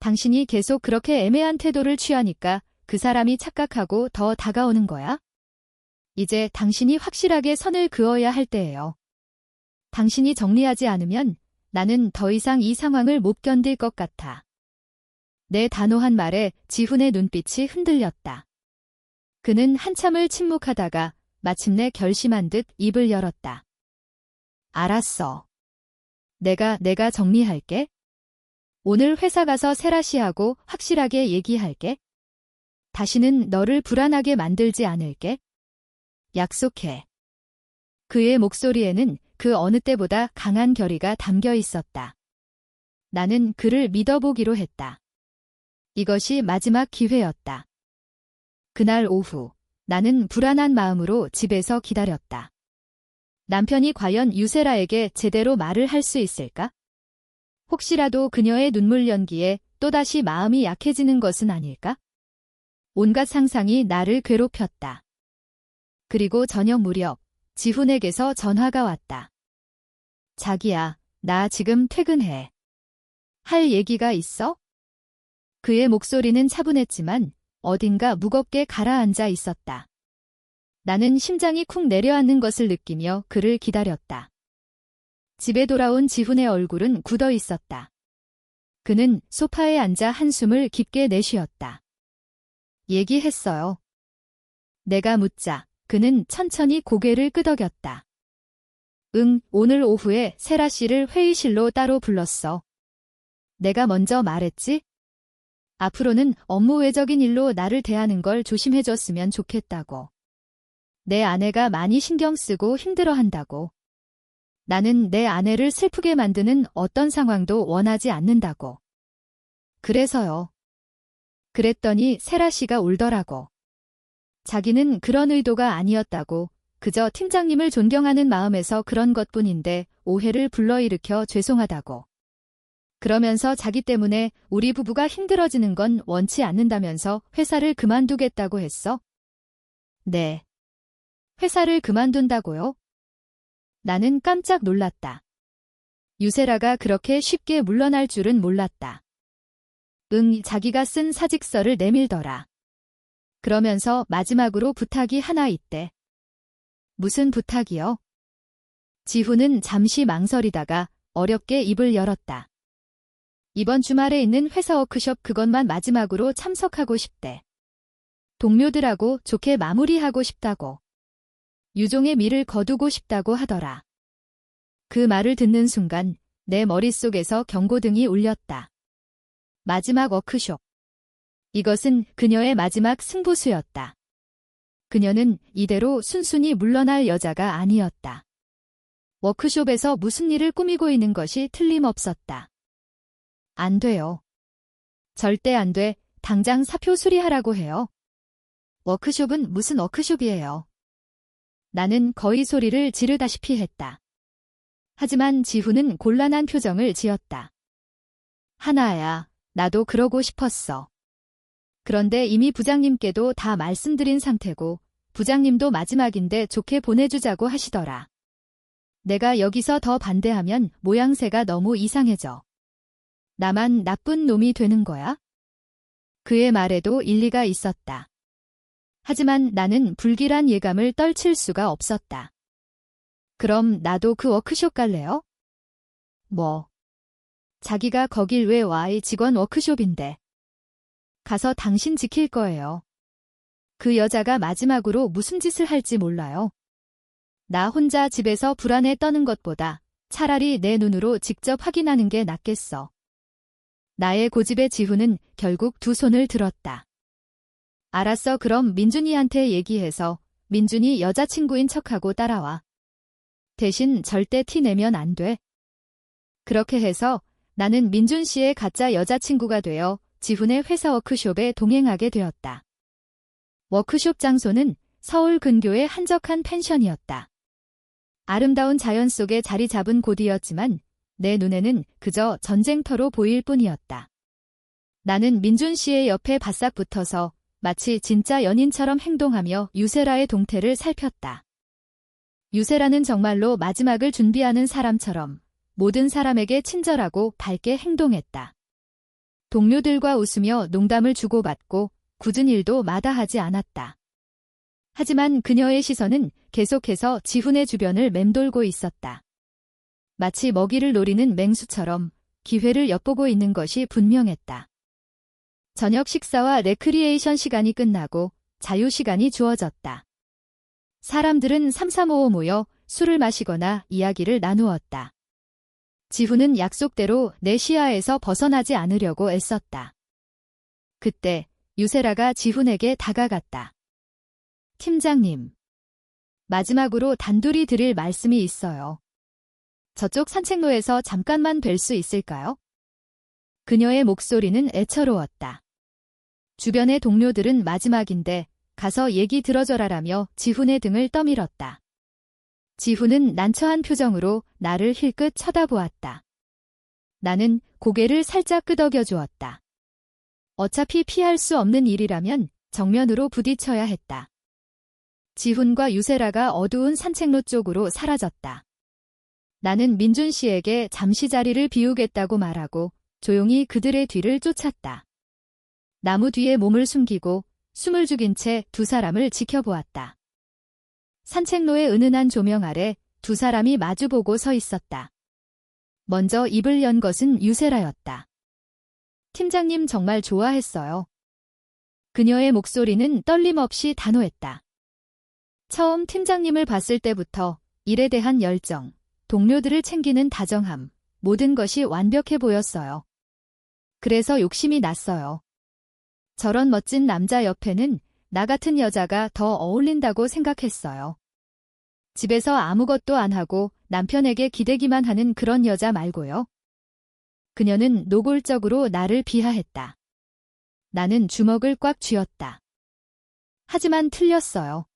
당신이 계속 그렇게 애매한 태도를 취하니까 그 사람이 착각하고 더 다가오는 거야? 이제 당신이 확실하게 선을 그어야 할 때예요. 당신이 정리하지 않으면 나는 더 이상 이 상황을 못 견딜 것 같아. 내 단호한 말에 지훈의 눈빛이 흔들렸다. 그는 한참을 침묵하다가 마침내 결심한 듯 입을 열었다. 알았어. 내가 정리할게. 오늘 회사 가서 세라 씨하고 확실하게 얘기할게. 다시는 너를 불안하게 만들지 않을게. 약속해. 그의 목소리에는 그 어느 때보다 강한 결의가 담겨 있었다. 나는 그를 믿어보기로 했다. 이것이 마지막 기회였다. 그날 오후, 나는 불안한 마음으로 집에서 기다렸다. 남편이 과연 유세라에게 제대로 말을 할 수 있을까? 혹시라도 그녀의 눈물 연기에 또다시 마음이 약해지는 것은 아닐까? 온갖 상상이 나를 괴롭혔다. 그리고 저녁 무렵, 지훈에게서 전화가 왔다. 자기야, 나 지금 퇴근해. 할 얘기가 있어? 그의 목소리는 차분했지만 어딘가 무겁게 가라앉아 있었다. 나는 심장이 쿵 내려앉는 것을 느끼며 그를 기다렸다. 집에 돌아온 지훈의 얼굴은 굳어 있었다. 그는 소파에 앉아 한숨을 깊게 내쉬었다. 얘기했어요. 내가 묻자 그는 천천히 고개를 끄덕였다. 응, 오늘 오후에 세라 씨를 회의실로 따로 불렀어. 내가 먼저 말했지? 앞으로는 업무 외적인 일로 나를 대하는 걸 조심해줬으면 좋겠다고. 내 아내가 많이 신경 쓰고 힘들어한다고. 나는 내 아내를 슬프게 만드는 어떤 상황도 원하지 않는다고. 그래서요. 그랬더니 세라 씨가 울더라고. 자기는 그런 의도가 아니었다고. 그저 팀장님을 존경하는 마음에서 그런 것뿐인데 오해를 불러일으켜 죄송하다고. 그러면서 자기 때문에 우리 부부가 힘들어지는 건 원치 않는다면서 회사를 그만두겠다고 했어? 네. 회사를 그만둔다고요? 나는 깜짝 놀랐다. 유세라가 그렇게 쉽게 물러날 줄은 몰랐다. 응, 자기가 쓴 사직서를 내밀더라. 그러면서 마지막으로 부탁이 하나 있대. 무슨 부탁이요? 지훈은 잠시 망설이다가 어렵게 입을 열었다. 이번 주말에 있는 회사 워크숍 그것만 마지막으로 참석하고 싶대. 동료들하고 좋게 마무리하고 싶다고. 유종의 미를 거두고 싶다고 하더라. 그 말을 듣는 순간 내 머릿속에서 경고등이 울렸다. 마지막 워크숍. 이것은 그녀의 마지막 승부수였다. 그녀는 이대로 순순히 물러날 여자가 아니었다. 워크숍에서 무슨 일을 꾸미고 있는 것이 틀림없었다. 안 돼요. 절대 안 돼. 당장 사표 수리하라고 해요. 워크숍은 무슨 워크숍이에요. 나는 거의 소리를 지르다시피 했다. 하지만 지훈은 곤란한 표정을 지었다. 하나야, 나도 그러고 싶었어. 그런데 이미 부장님께도 다 말씀드린 상태고 부장님도 마지막인데 좋게 보내주자고 하시더라. 내가 여기서 더 반대하면 모양새가 너무 이상해져. 나만 나쁜 놈이 되는 거야? 그의 말에도 일리가 있었다. 하지만 나는 불길한 예감을 떨칠 수가 없었다. 그럼 나도 그 워크숍 갈래요? 뭐? 자기가 거길 왜 와? 직원 워크숍인데. 가서 당신 지킬 거예요. 그 여자가 마지막으로 무슨 짓을 할지 몰라요. 나 혼자 집에서 불안에 떠는 것보다 차라리 내 눈으로 직접 확인하는 게 낫겠어. 나의 고집의 지훈은 결국 두 손을 들었다. 알았어, 그럼 민준이한테 얘기해서 민준이 여자친구인 척하고 따라와. 대신 절대 티 내면 안 돼. 그렇게 해서 나는 민준 씨의 가짜 여자친구가 되어 지훈의 회사 워크숍에 동행하게 되었다. 워크숍 장소는 서울 근교의 한적한 펜션이었다. 아름다운 자연 속에 자리 잡은 곳이었지만 내 눈에는 그저 전쟁터로 보일 뿐이었다. 나는 민준 씨의 옆에 바싹 붙어서 마치 진짜 연인처럼 행동하며 유세라의 동태를 살폈다. 유세라는 정말로 마지막을 준비하는 사람처럼 모든 사람에게 친절하고 밝게 행동했다. 동료들과 웃으며 농담을 주고받고 굳은 일도 마다하지 않았다. 하지만 그녀의 시선은 계속해서 지훈의 주변을 맴돌고 있었다. 마치 먹이를 노리는 맹수처럼 기회를 엿보고 있는 것이 분명했다. 저녁 식사와 레크리에이션 시간이 끝나고 자유시간이 주어졌다. 사람들은 삼삼오오 모여 술을 마시거나 이야기를 나누었다. 지훈은 약속대로 내 시야에서 벗어나지 않으려고 애썼다. 그때 유세라가 지훈에게 다가갔다. 팀장님, 마지막으로 단둘이 드릴 말씀이 있어요. 저쪽 산책로에서 잠깐만 뵐 수 있을까요? 그녀의 목소리는 애처로웠다. 주변의 동료들은 마지막인데 가서 얘기 들어줘라라며 지훈의 등을 떠밀었다. 지훈은 난처한 표정으로 나를 힐끗 쳐다보았다. 나는 고개를 살짝 끄덕여 주었다. 어차피 피할 수 없는 일이라면 정면으로 부딪혀야 했다. 지훈과 유세라가 어두운 산책로 쪽으로 사라졌다. 나는 민준 씨에게 잠시 자리를 비우겠다고 말하고 조용히 그들의 뒤를 쫓았다. 나무 뒤에 몸을 숨기고 숨을 죽인 채 두 사람을 지켜보았다. 산책로의 은은한 조명 아래 두 사람이 마주보고 서 있었다. 먼저 입을 연 것은 유세라였다. 팀장님 정말 좋아했어요. 그녀의 목소리는 떨림없이 단호했다. 처음 팀장님을 봤을 때부터 일에 대한 열정, 동료들을 챙기는 다정함, 모든 것이 완벽해 보였어요. 그래서 욕심이 났어요. 저런 멋진 남자 옆에는 나 같은 여자가 더 어울린다고 생각했어요. 집에서 아무것도 안 하고 남편에게 기대기만 하는 그런 여자 말고요. 그녀는 노골적으로 나를 비하했다. 나는 주먹을 꽉 쥐었다. 하지만 틀렸어요.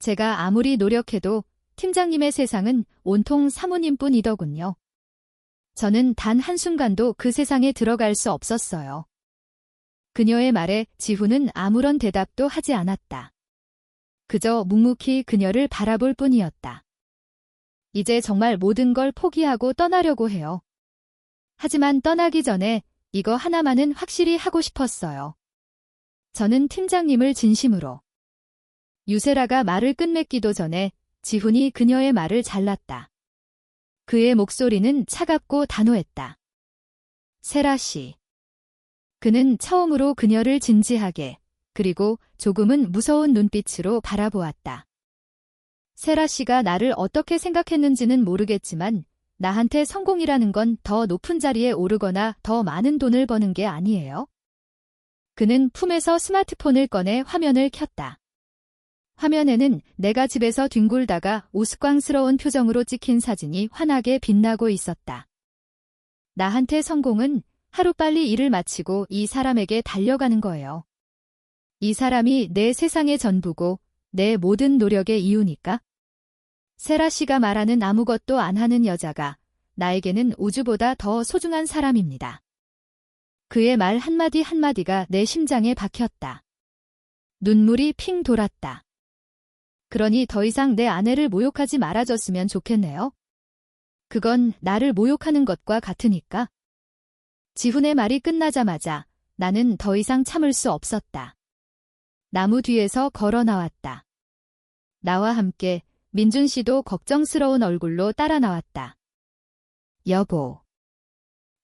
제가 아무리 노력해도 팀장님의 세상은 온통 사모님뿐이더군요. 저는 단 한순간도 그 세상에 들어갈 수 없었어요. 그녀의 말에 지훈은 아무런 대답도 하지 않았다. 그저 묵묵히 그녀를 바라볼 뿐이었다. 이제 정말 모든 걸 포기하고 떠나려고 해요. 하지만 떠나기 전에 이거 하나만은 확실히 하고 싶었어요. 저는 팀장님을 진심으로. 유세라가 말을 끝맺기도 전에 지훈이 그녀의 말을 잘랐다. 그의 목소리는 차갑고 단호했다. 세라 씨. 그는 처음으로 그녀를 진지하게, 그리고 조금은 무서운 눈빛으로 바라보았다. 세라 씨가 나를 어떻게 생각했는지는 모르겠지만 나한테 성공이라는 건 더 높은 자리에 오르거나 더 많은 돈을 버는 게 아니에요. 그는 품에서 스마트폰을 꺼내 화면을 켰다. 화면에는 내가 집에서 뒹굴다가 우스꽝스러운 표정으로 찍힌 사진이 환하게 빛나고 있었다. 나한테 성공은 하루빨리 일을 마치고 이 사람에게 달려가는 거예요. 이 사람이 내 세상의 전부고 내 모든 노력의 이유니까. 세라 씨가 말하는 아무것도 안 하는 여자가 나에게는 우주보다 더 소중한 사람입니다. 그의 말 한마디 한마디가 내 심장에 박혔다. 눈물이 핑 돌았다. 그러니 더 이상 내 아내를 모욕하지 말아줬으면 좋겠네요. 그건 나를 모욕하는 것과 같으니까. 지훈의 말이 끝나자마자 나는 더 이상 참을 수 없었다. 나무 뒤에서 걸어 나왔다. 나와 함께 민준 씨도 걱정스러운 얼굴로 따라 나왔다. 여보.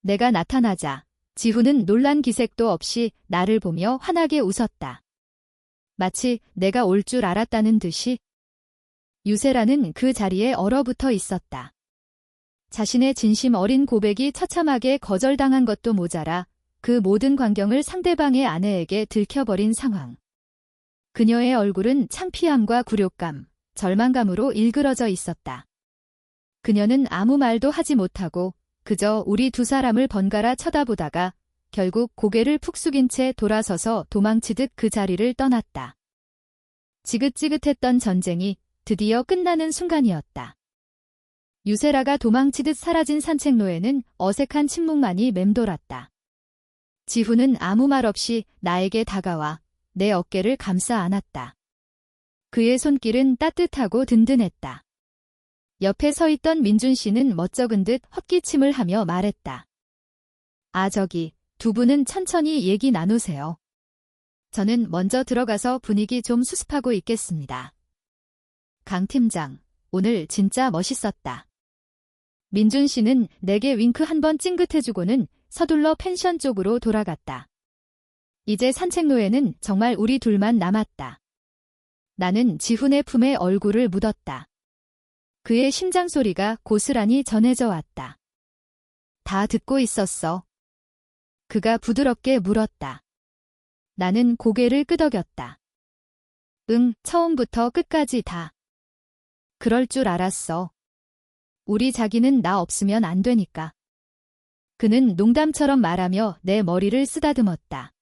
내가 나타나자 지훈은 놀란 기색도 없이 나를 보며 환하게 웃었다. 마치 내가 올 줄 알았다는 듯이. 유세라는 그 자리에 얼어붙어 있었다. 자신의 진심 어린 고백이 처참하게 거절당한 것도 모자라 그 모든 광경을 상대방의 아내에게 들켜버린 상황. 그녀의 얼굴은 창피함과 굴욕감, 절망감으로 일그러져 있었다. 그녀는 아무 말도 하지 못하고 그저 우리 두 사람을 번갈아 쳐다보다가 결국 고개를 푹 숙인 채 돌아서서 도망치듯 그 자리를 떠났다. 지긋지긋했던 전쟁이 드디어 끝나는 순간이었다. 유세라가 도망치듯 사라진 산책로에는 어색한 침묵만이 맴돌았다. 지훈은 아무 말 없이 나에게 다가와 내 어깨를 감싸 안았다. 그의 손길은 따뜻하고 든든했다. 옆에 서 있던 민준 씨는 멋쩍은 듯 헛기침을 하며 말했다. 아, 저기, 두 분은 천천히 얘기 나누세요. 저는 먼저 들어가서 분위기 좀 수습하고 있겠습니다. 강 팀장, 오늘 진짜 멋있었다. 민준 씨는 내게 윙크 한번 찡긋해주고는 서둘러 펜션 쪽으로 돌아갔다. 이제 산책로에는 정말 우리 둘만 남았다. 나는 지훈의 품에 얼굴을 묻었다. 그의 심장 소리가 고스란히 전해져 왔다. 다 듣고 있었어. 그가 부드럽게 물었다. 나는 고개를 끄덕였다. 응, 처음부터 끝까지 다. 그럴 줄 알았어. 우리 자기는 나 없으면 안 되니까. 그는 농담처럼 말하며 내 머리를 쓰다듬었다.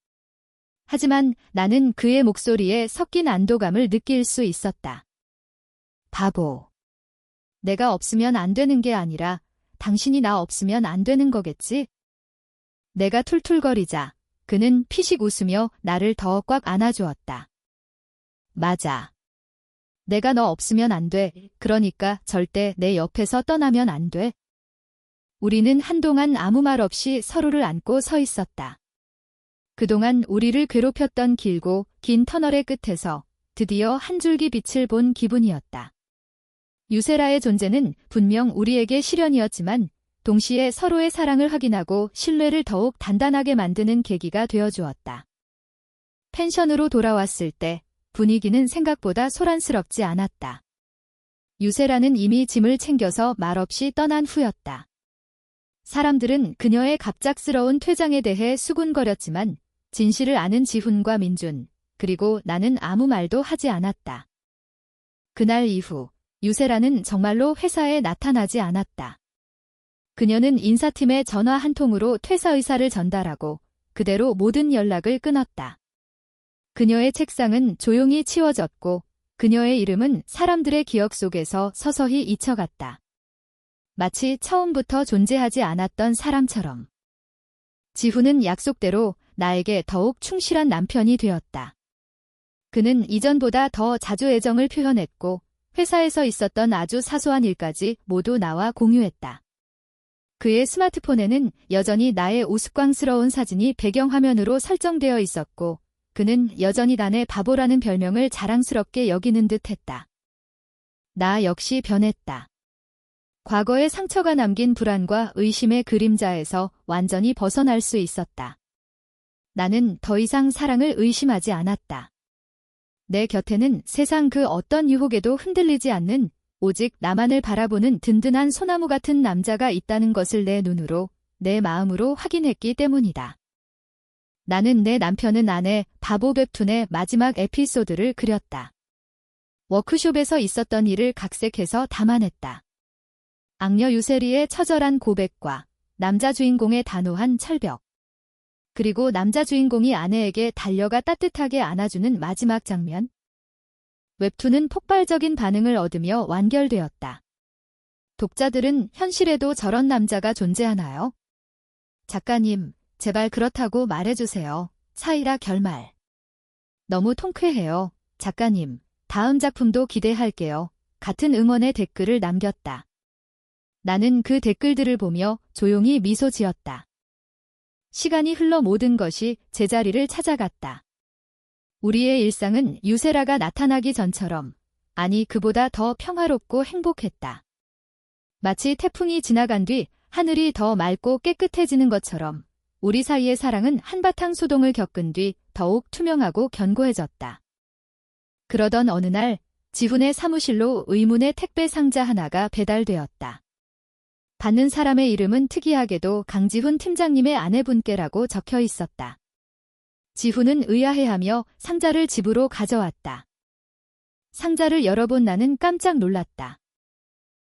하지만 나는 그의 목소리에 섞인 안도감을 느낄 수 있었다. 바보. 내가 없으면 안 되는 게 아니라 당신이 나 없으면 안 되는 거겠지? 내가 툴툴거리자 그는 피식 웃으며 나를 더 꽉 안아주었다. 맞아. 내가 너 없으면 안 돼. 그러니까 절대 내 옆에서 떠나면 안 돼. 우리는 한동안 아무 말 없이 서로를 안고 서 있었다. 그동안 우리를 괴롭혔던 길고 긴 터널의 끝에서 드디어 한 줄기 빛을 본 기분이었다. 유세라의 존재는 분명 우리에게 시련이었지만 동시에 서로의 사랑을 확인하고 신뢰를 더욱 단단하게 만드는 계기가 되어주었다. 펜션으로 돌아왔을 때 분위기는 생각보다 소란스럽지 않았다. 유세라는 이미 짐을 챙겨서 말없이 떠난 후였다. 사람들은 그녀의 갑작스러운 퇴장에 대해 수군거렸지만 진실을 아는 지훈과 민준, 그리고 나는 아무 말도 하지 않았다. 그날 이후 유세라는 정말로 회사에 나타나지 않았다. 그녀는 인사팀에 전화 한 통으로 퇴사 의사를 전달하고 그대로 모든 연락을 끊었다. 그녀의 책상은 조용히 치워졌고 그녀의 이름은 사람들의 기억 속에서 서서히 잊혀갔다. 마치 처음부터 존재하지 않았던 사람처럼. 지훈은 약속대로 나에게 더욱 충실한 남편이 되었다. 그는 이전보다 더 자주 애정을 표현했고 회사에서 있었던 아주 사소한 일까지 모두 나와 공유했다. 그의 스마트폰에는 여전히 나의 우스꽝스러운 사진이 배경화면으로 설정되어 있었고 그는 여전히 단의 바보라는 별명을 자랑스럽게 여기는 듯했다. 나 역시 변했다. 과거의 상처가 남긴 불안과 의심의 그림자에서 완전히 벗어날 수 있었다. 나는 더 이상 사랑을 의심하지 않았다. 내 곁에는 세상 그 어떤 유혹에도 흔들리지 않는 오직 나만을 바라보는 든든한 소나무 같은 남자가 있다는 것을 내 눈으로, 내 마음으로 확인했기 때문이다. 나는 내 남편은 아내 바보 웹툰의 마지막 에피소드를 그렸다. 워크숍에서 있었던 일을 각색해서 담아냈다. 악녀 유세리의 처절한 고백과 남자 주인공의 단호한 철벽. 그리고 남자 주인공이 아내에게 달려가 따뜻하게 안아주는 마지막 장면. 웹툰은 폭발적인 반응을 얻으며 완결되었다. 독자들은 현실에도 저런 남자가 존재하나요? 작가님, 제발 그렇다고 말해주세요. 사이라 결말. 너무 통쾌해요. 작가님, 다음 작품도 기대할게요. 같은 응원의 댓글을 남겼다. 나는 그 댓글들을 보며 조용히 미소 지었다. 시간이 흘러 모든 것이 제자리를 찾아갔다. 우리의 일상은 유세라가 나타나기 전처럼, 아니 그보다 더 평화롭고 행복했다. 마치 태풍이 지나간 뒤 하늘이 더 맑고 깨끗해지는 것처럼 우리 사이의 사랑은 한바탕 소동을 겪은 뒤 더욱 투명하고 견고해졌다. 그러던 어느 날 지훈의 사무실로 의문의 택배 상자 하나가 배달되었다. 받는 사람의 이름은 특이하게도 강지훈 팀장님의 아내분께라고 적혀 있었다. 지훈은 의아해하며 상자를 집으로 가져왔다. 상자를 열어본 나는 깜짝 놀랐다.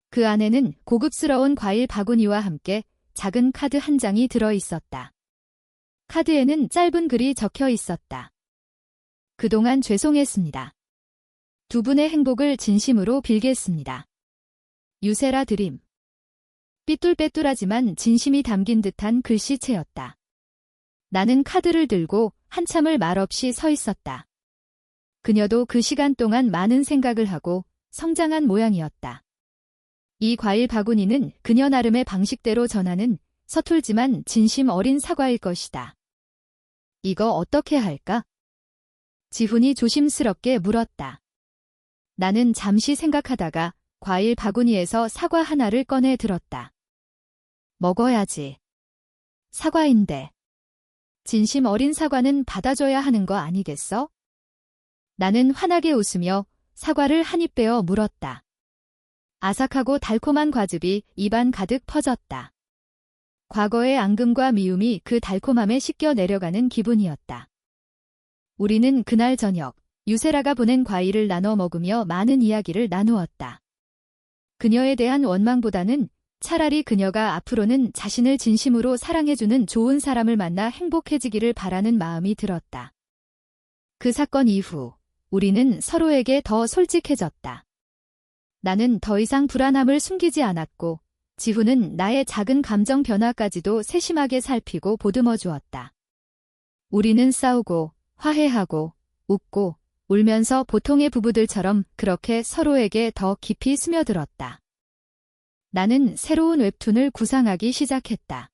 그 안에는 고급스러운 과일 바구니와 함께 작은 카드 한 장이 들어 있었다. 카드에는 짧은 글이 적혀 있었다. 그동안 죄송했습니다. 두 분의 행복을 진심으로 빌겠습니다. 유세라 드림. 삐뚤빼뚤하지만 진심이 담긴 듯한 글씨체였다. 나는 카드를 들고 한참을 말없이 서 있었다. 그녀도 그 시간 동안 많은 생각을 하고 성장한 모양이었다. 이 과일 바구니는 그녀 나름의 방식대로 전하는 서툴지만 진심 어린 사과일 것이다. 이거 어떻게 할까? 지훈이 조심스럽게 물었다. 나는 잠시 생각하다가 과일 바구니에서 사과 하나를 꺼내 들었다. 먹어야지. 사과인데. 진심 어린 사과는 받아줘야 하는 거 아니겠어? 나는 환하게 웃으며 사과를 한 입 빼어 물었다. 아삭하고 달콤한 과즙이 입안 가득 퍼졌다. 과거의 앙금과 미움이 그 달콤함에 씻겨 내려가는 기분이었다. 우리는 그날 저녁 유세라가 보낸 과일을 나눠 먹으며 많은 이야기를 나누었다. 그녀에 대한 원망보다는 차라리 그녀가 앞으로는 자신을 진심으로 사랑해주는 좋은 사람을 만나 행복해지기를 바라는 마음이 들었다. 그 사건 이후 우리는 서로에게 더 솔직해졌다. 나는 더 이상 불안함을 숨기지 않았고 지훈은 나의 작은 감정 변화까지도 세심하게 살피고 보듬어 주었다. 우리는 싸우고 화해하고 웃고 울면서 보통의 부부들처럼 그렇게 서로에게 더 깊이 스며들었다. 나는 새로운 웹툰을 구상하기 시작했다.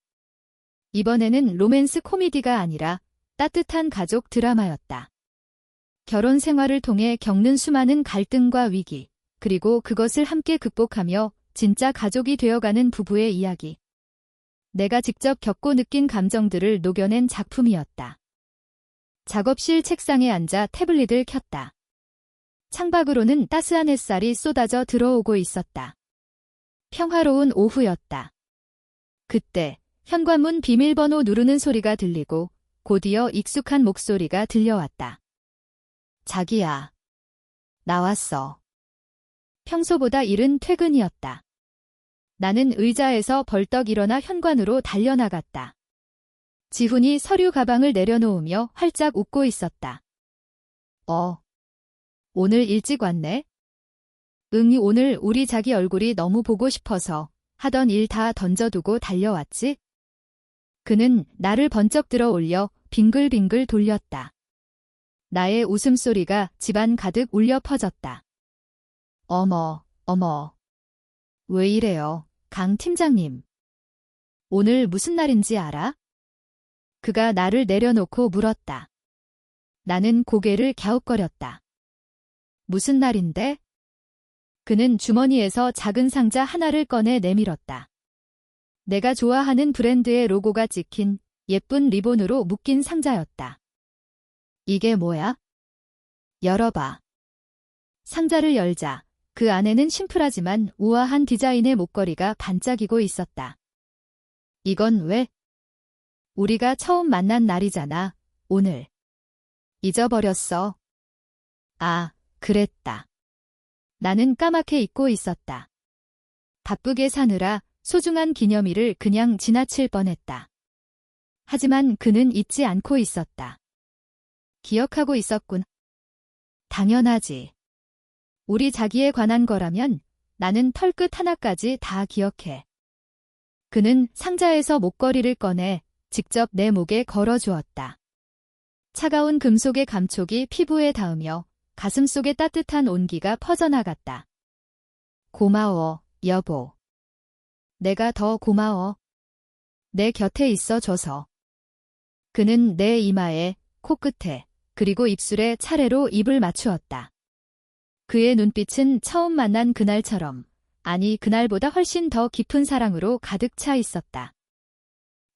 이번에는 로맨스 코미디가 아니라 따뜻한 가족 드라마였다. 결혼 생활을 통해 겪는 수많은 갈등과 위기, 그리고 그것을 함께 극복하며 진짜 가족이 되어가는 부부의 이야기. 내가 직접 겪고 느낀 감정들을 녹여낸 작품이었다. 작업실 책상에 앉아 태블릿을 켰다. 창밖으로는 따스한 햇살이 쏟아져 들어오고 있었다. 평화로운 오후였다. 그때 현관문 비밀번호 누르는 소리가 들리고 곧이어 익숙한 목소리가 들려왔다. 자기야. 나왔어. 평소보다 이른 퇴근이었다. 나는 의자에서 벌떡 일어나 현관으로 달려나갔다. 지훈이 서류 가방을 내려놓으며 활짝 웃고 있었다. 오늘 일찍 왔네? 응, 오늘 우리 자기 얼굴이 너무 보고 싶어서 하던 일 다 던져두고 달려왔지? 그는 나를 번쩍 들어 올려 빙글빙글 돌렸다. 나의 웃음소리가 집안 가득 울려 퍼졌다. 어머, 어머. 왜 이래요, 강 팀장님? 오늘 무슨 날인지 알아? 그가 나를 내려놓고 물었다. 나는 고개를 갸웃거렸다. 무슨 날인데? 그는 주머니에서 작은 상자 하나를 꺼내 내밀었다. 내가 좋아하는 브랜드의 로고가 찍힌 예쁜 리본으로 묶인 상자였다. 이게 뭐야? 열어봐. 상자를 열자 그 안에는 심플하지만 우아한 디자인의 목걸이가 반짝이고 있었다. 이건 왜? 우리가 처음 만난 날이잖아, 오늘. 잊어버렸어. 아, 그랬다. 나는 까맣게 잊고 있었다. 바쁘게 사느라 소중한 기념일을 그냥 지나칠 뻔했다. 하지만 그는 잊지 않고 있었다. 기억하고 있었군. 당연하지. 우리 자기에 관한 거라면 나는 털끝 하나까지 다 기억해. 그는 상자에서 목걸이를 꺼내 직접 내 목에 걸어주었다. 차가운 금속의 감촉이 피부에 닿으며 가슴속에 따뜻한 온기가 퍼져나갔다. 고마워, 여보. 내가 더 고마워. 내 곁에 있어줘서. 그는 내 이마에, 코끝에, 그리고 입술에 차례로 입을 맞추었다. 그의 눈빛은 처음 만난 그날처럼, 아니 그날보다 훨씬 더 깊은 사랑으로 가득 차 있었다.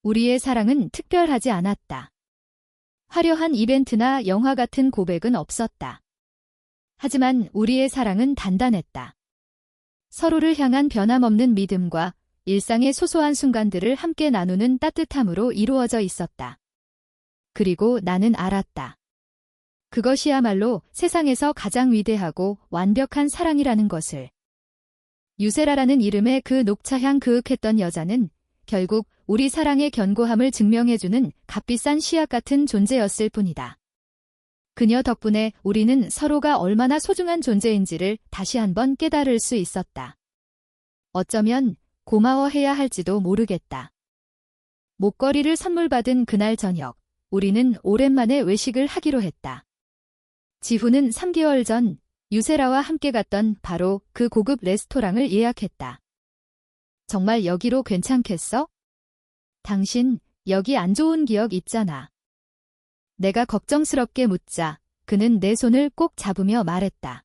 우리의 사랑은 특별하지 않았다. 화려한 이벤트나 영화 같은 고백은 없었다. 하지만 우리의 사랑은 단단했다. 서로를 향한 변함없는 믿음과 일상의 소소한 순간들을 함께 나누는 따뜻함으로 이루어져 있었다. 그리고 나는 알았다. 그것이야말로 세상에서 가장 위대하고 완벽한 사랑이라는 것을. 유세라라는 이름의 그 녹차향 그윽했던 여자는 결국 우리 사랑의 견고함을 증명해주는 값비싼 씨앗 같은 존재였을 뿐이다. 그녀 덕분에 우리는 서로가 얼마나 소중한 존재인지를 다시 한번 깨달을 수 있었다. 어쩌면 고마워해야 할지도 모르겠다. 목걸이를 선물 받은 그날 저녁, 우리는 오랜만에 외식을 하기로 했다. 지훈은 3개월 전 유세라와 함께 갔던 바로 그 고급 레스토랑을 예약했다. 정말 여기로 괜찮겠어? 당신 여기 안 좋은 기억 있잖아. 내가 걱정스럽게 묻자 그는 내 손을 꼭 잡으며 말했다.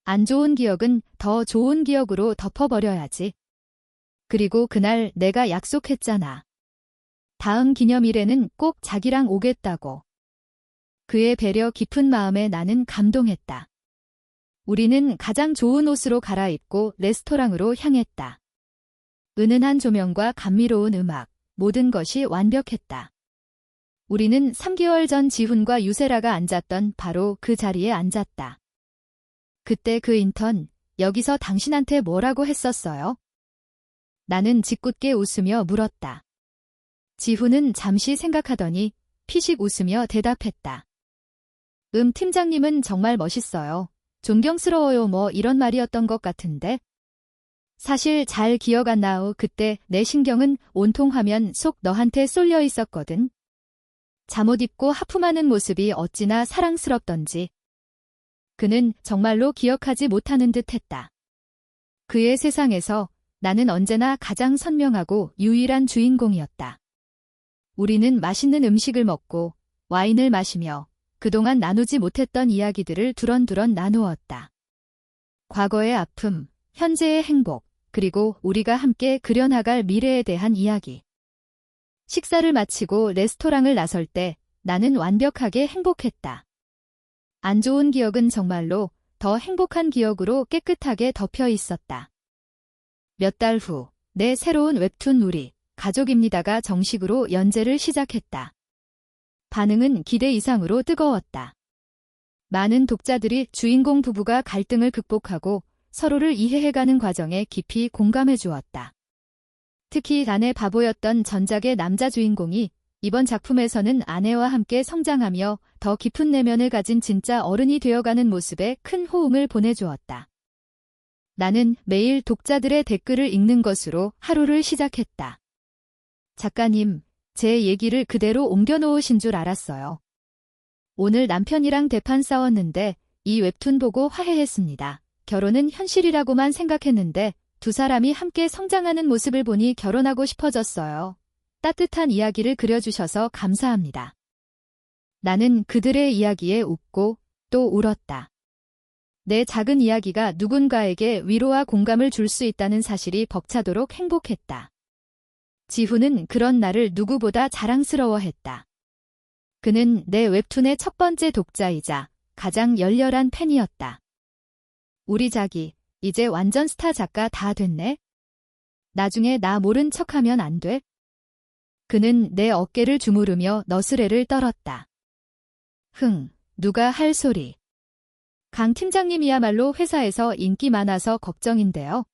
안 좋은 기억은 더 좋은 기억으로 덮어버려야지. 그리고 그날 내가 약속했잖아. 다음 기념일에는 꼭 자기랑 오겠다고. 그의 배려 깊은 마음에 나는 감동했다. 우리는 가장 좋은 옷으로 갈아입고 레스토랑으로 향했다. 은은한 조명과 감미로운 음악, 모든 것이 완벽했다. 우리는 3개월 전 지훈과 유세라가 앉았던 바로 그 자리에 앉았다. 그때 그 인턴, 여기서 당신한테 뭐라고 했었어요? 나는 짓궂게 웃으며 물었다. 지훈은 잠시 생각하더니 피식 웃으며 대답했다. 팀장님은 정말 멋있어요. 존경스러워요 뭐 이런 말이었던 것 같은데. 사실 잘 기억 안 나오. 그때 내 신경은 온통 화면 속 너한테 쏠려 있었거든. 잠옷 입고 하품하는 모습이 어찌나 사랑스럽던지. 그는 정말로 기억하지 못하는 듯 했다. 그의 세상에서 나는 언제나 가장 선명하고 유일한 주인공이었다. 우리는 맛있는 음식을 먹고 와인을 마시며 그동안 나누지 못했던 이야기들을 두런두런 나누었다. 과거의 아픔, 현재의 행복, 그리고 우리가 함께 그려나갈 미래에 대한 이야기. 식사를 마치고 레스토랑을 나설 때 나는 완벽하게 행복했다. 안 좋은 기억은 정말로 더 행복한 기억으로 깨끗하게 덮여 있었다. 몇 달 후, 내 새로운 웹툰 우리, 가족입니다가 정식으로 연재를 시작했다. 반응은 기대 이상으로 뜨거웠다. 많은 독자들이 주인공 부부가 갈등을 극복하고 서로를 이해해가는 과정에 깊이 공감해 주었다. 특히 아내 바보였던 전작의 남자 주인공이 이번 작품에서는 아내와 함께 성장하며 더 깊은 내면을 가진 진짜 어른이 되어가는 모습에 큰 호응을 보내주었다. 나는 매일 독자들의 댓글을 읽는 것으로 하루를 시작했다. 작가님, 제 얘기를 그대로 옮겨놓으신 줄 알았어요. 오늘 남편이랑 대판 싸웠는데 이 웹툰 보고 화해했습니다. 결혼은 현실이라고만 생각했는데 두 사람이 함께 성장하는 모습을 보니 결혼하고 싶어졌어요. 따뜻한 이야기를 그려주셔서 감사합니다. 나는 그들의 이야기에 웃고 또 울었다. 내 작은 이야기가 누군가에게 위로와 공감을 줄 수 있다는 사실이 벅차도록 행복했다. 지훈은 그런 나를 누구보다 자랑스러워했다. 그는 내 웹툰의 첫 번째 독자이자 가장 열렬한 팬이었다. 우리 자기, 이제 완전 스타 작가 다 됐네? 나중에 나 모른 척하면 안 돼? 그는 내 어깨를 주무르며 너스레를 떨었다. 누가 할 소리. 강 팀장님이야말로 회사에서 인기 많아서 걱정인데요.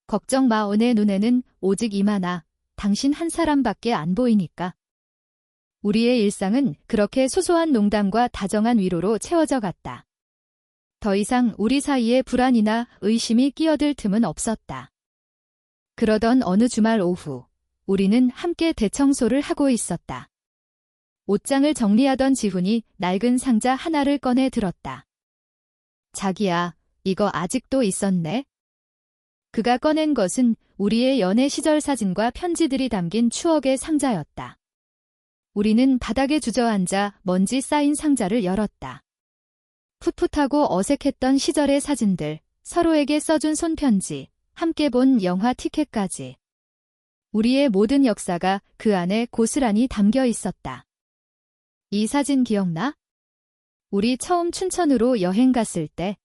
걱정 마, 내 눈에는 오직 이만아, 당신 한 사람밖에 안 보이니까. 우리의 일상은 그렇게 소소한 농담과 다정한 위로로 채워져 갔다. 더 이상 우리 사이에 불안이나 의심이 끼어들 틈은 없었다. 그러던 어느 주말 오후, 우리는 함께 대청소를 하고 있었다. 옷장을 정리하던 지훈이 낡은 상자 하나를 꺼내 들었다. 자기야, 이거 아직도 있었네? 그가 꺼낸 것은 우리의 연애 시절 사진과 편지들이 담긴 추억의 상자였다. 우리는 바닥에 주저앉아 먼지 쌓인 상자를 열었다. 풋풋하고 어색했던 시절의 사진들, 서로에게 써준 손편지, 함께 본 영화 티켓까지. 우리의 모든 역사가 그 안에 고스란히 담겨 있었다. 이 사진 기억나? 우리 처음 춘천으로 여행 갔을 때.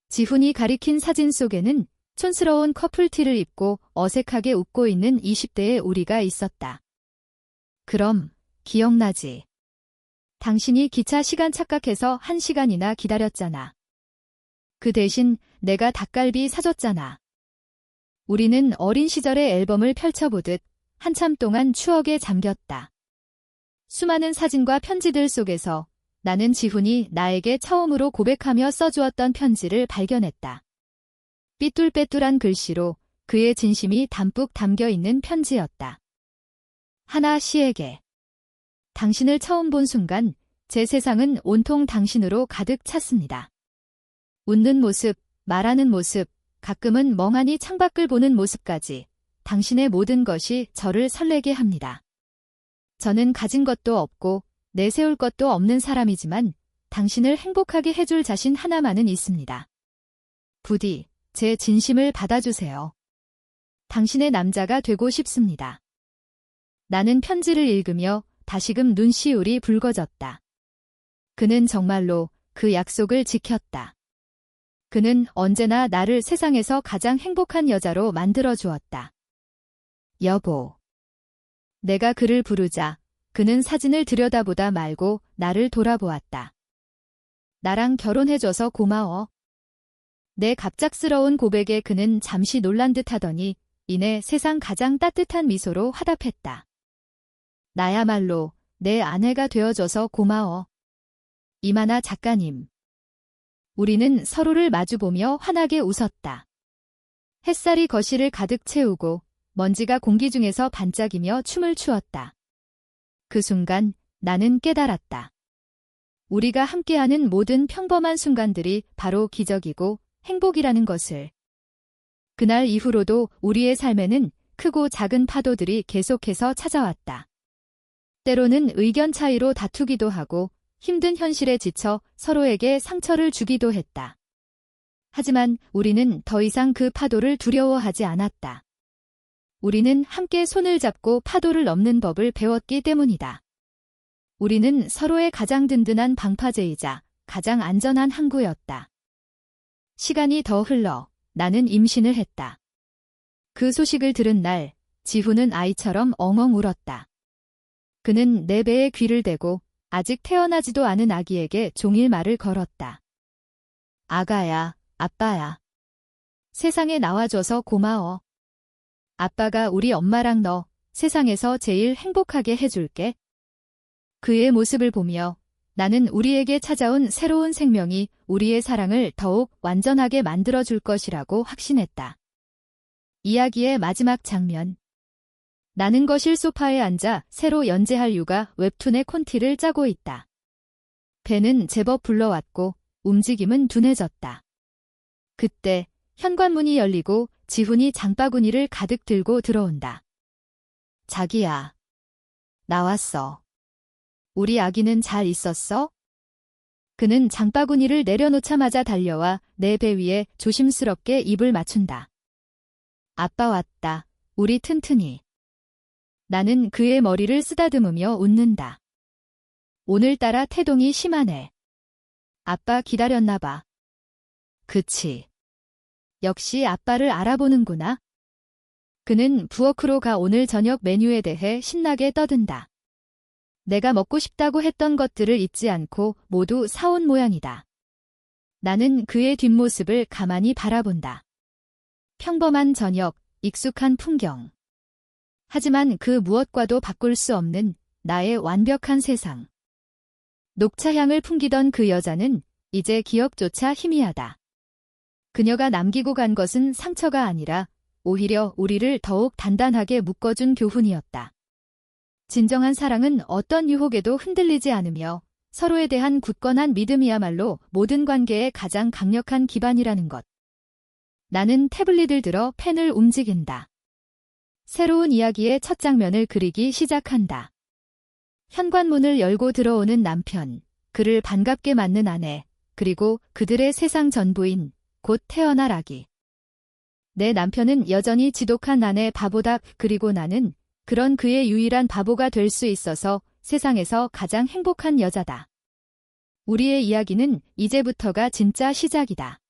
지훈이 가리킨 사진 속에는 촌스러운 커플티를 입고 어색하게 웃고 있는 20대의 우리가 있었다. 그럼 기억나지? 당신이 기차 시간 착각해서 1시간이나 기다렸잖아. 그 대신 내가 닭갈비 사줬잖아. 우리는 어린 시절의 앨범을 펼쳐보듯 한참 동안 추억에 잠겼다. 수많은 사진과 편지들 속에서 나는 지훈이 나에게 처음으로 고백하며 써주었던 편지를 발견했다. 삐뚤빼뚤한 글씨로 그의 진심이 담뿍 담겨있는 편지였다. 하나 씨에게. 당신을 처음 본 순간 제 세상은 온통 당신으로 가득 찼습니다. 웃는 모습, 말하는 모습, 가끔은 멍하니 창밖을 보는 모습까지 당신의 모든 것이 저를 설레게 합니다. 저는 가진 것도 없고 내세울 것도 없는 사람이지만 당신을 행복하게 해줄 자신 하나만은 있습니다. 부디 제 진심을 받아주세요. 당신의 남자가 되고 싶습니다. 나는 편지를 읽으며 다시금 눈시울이 붉어졌다. 그는 정말로 그 약속을 지켰다. 그는 언제나 나를 세상에서 가장 행복한 여자로 만들어 주었다. 여보. 내가 그를 부르자 그는 사진을 들여다보다 말고 나를 돌아보았다. 나랑 결혼해줘서 고마워. 내 갑작스러운 고백에 그는 잠시 놀란 듯 하더니 이내 세상 가장 따뜻한 미소로 화답했다. 나야말로 내 아내가 되어줘서 고마워. 이만아 작가님. 우리는 서로를 마주보며 환하게 웃었다. 햇살이 거실을 가득 채우고 먼지가 공기 중에서 반짝이며 춤을 추었다. 그 순간 나는 깨달았다. 우리가 함께하는 모든 평범한 순간들이 바로 기적이고 행복이라는 것을. 그날 이후로도 우리의 삶에는 크고 작은 파도들이 계속해서 찾아왔다. 때로는 의견 차이로 다투기도 하고 힘든 현실에 지쳐 서로에게 상처를 주기도 했다. 하지만 우리는 더 이상 그 파도를 두려워하지 않았다. 우리는 함께 손을 잡고 파도를 넘는 법을 배웠기 때문이다. 우리는 서로의 가장 든든한 방파제이자 가장 안전한 항구였다. 시간이 더 흘러 나는 임신을 했다. 그 소식을 들은 날 지훈은 아이처럼 엉엉 울었다. 그는 내 배에 귀를 대고 아직 태어나지도 않은 아기에게 종일 말을 걸었다. 아가야, 아빠야. 세상에 나와줘서 고마워. 아빠가 우리 엄마랑 너 세상에서 제일 행복하게 해줄게. 그의 모습을 보며 나는 우리에게 찾아온 새로운 생명이 우리의 사랑을 더욱 완전하게 만들어줄 것이라고 확신했다. 이야기의 마지막 장면. 나는 거실 소파에 앉아 새로 연재할 육아 웹툰의 콘티를 짜고 있다. 배는 제법 불러왔고 움직임은 둔해졌다. 그때 현관문이 열리고 지훈이 장바구니를 가득 들고 들어온다. 자기야. 나왔어. 우리 아기는 잘 있었어? 그는 장바구니를 내려놓자마자 달려와 내 배 위에 조심스럽게 입을 맞춘다. 아빠 왔다. 우리 튼튼이. 나는 그의 머리를 쓰다듬으며 웃는다. 오늘따라 태동이 심하네. 아빠 기다렸나 봐. 그치. 역시 아빠를 알아보는구나. 그는 부엌으로 가 오늘 저녁 메뉴에 대해 신나게 떠든다. 내가 먹고 싶다고 했던 것들을 잊지 않고 모두 사온 모양이다. 나는 그의 뒷모습을 가만히 바라본다. 평범한 저녁, 익숙한 풍경. 하지만 그 무엇과도 바꿀 수 없는 나의 완벽한 세상. 녹차향을 풍기던 그 여자는 이제 기억조차 희미하다. 그녀가 남기고 간 것은 상처가 아니라 오히려 우리를 더욱 단단하게 묶어준 교훈이었다. 진정한 사랑은 어떤 유혹에도 흔들리지 않으며 서로에 대한 굳건한 믿음이야말로 모든 관계의 가장 강력한 기반이라는 것. 나는 태블릿을 들어 펜을 움직인다. 새로운 이야기의 첫 장면을 그리기 시작한다. 현관문을 열고 들어오는 남편, 그를 반갑게 맞는 아내, 그리고 그들의 세상 전부인 곧 태어날 아기. 내 남편은 여전히 지독한 아내 바보다. 그리고 나는 그런 그의 유일한 바보가 될 수 있어서 세상에서 가장 행복한 여자다. 우리의 이야기는 이제부터가 진짜 시작이다.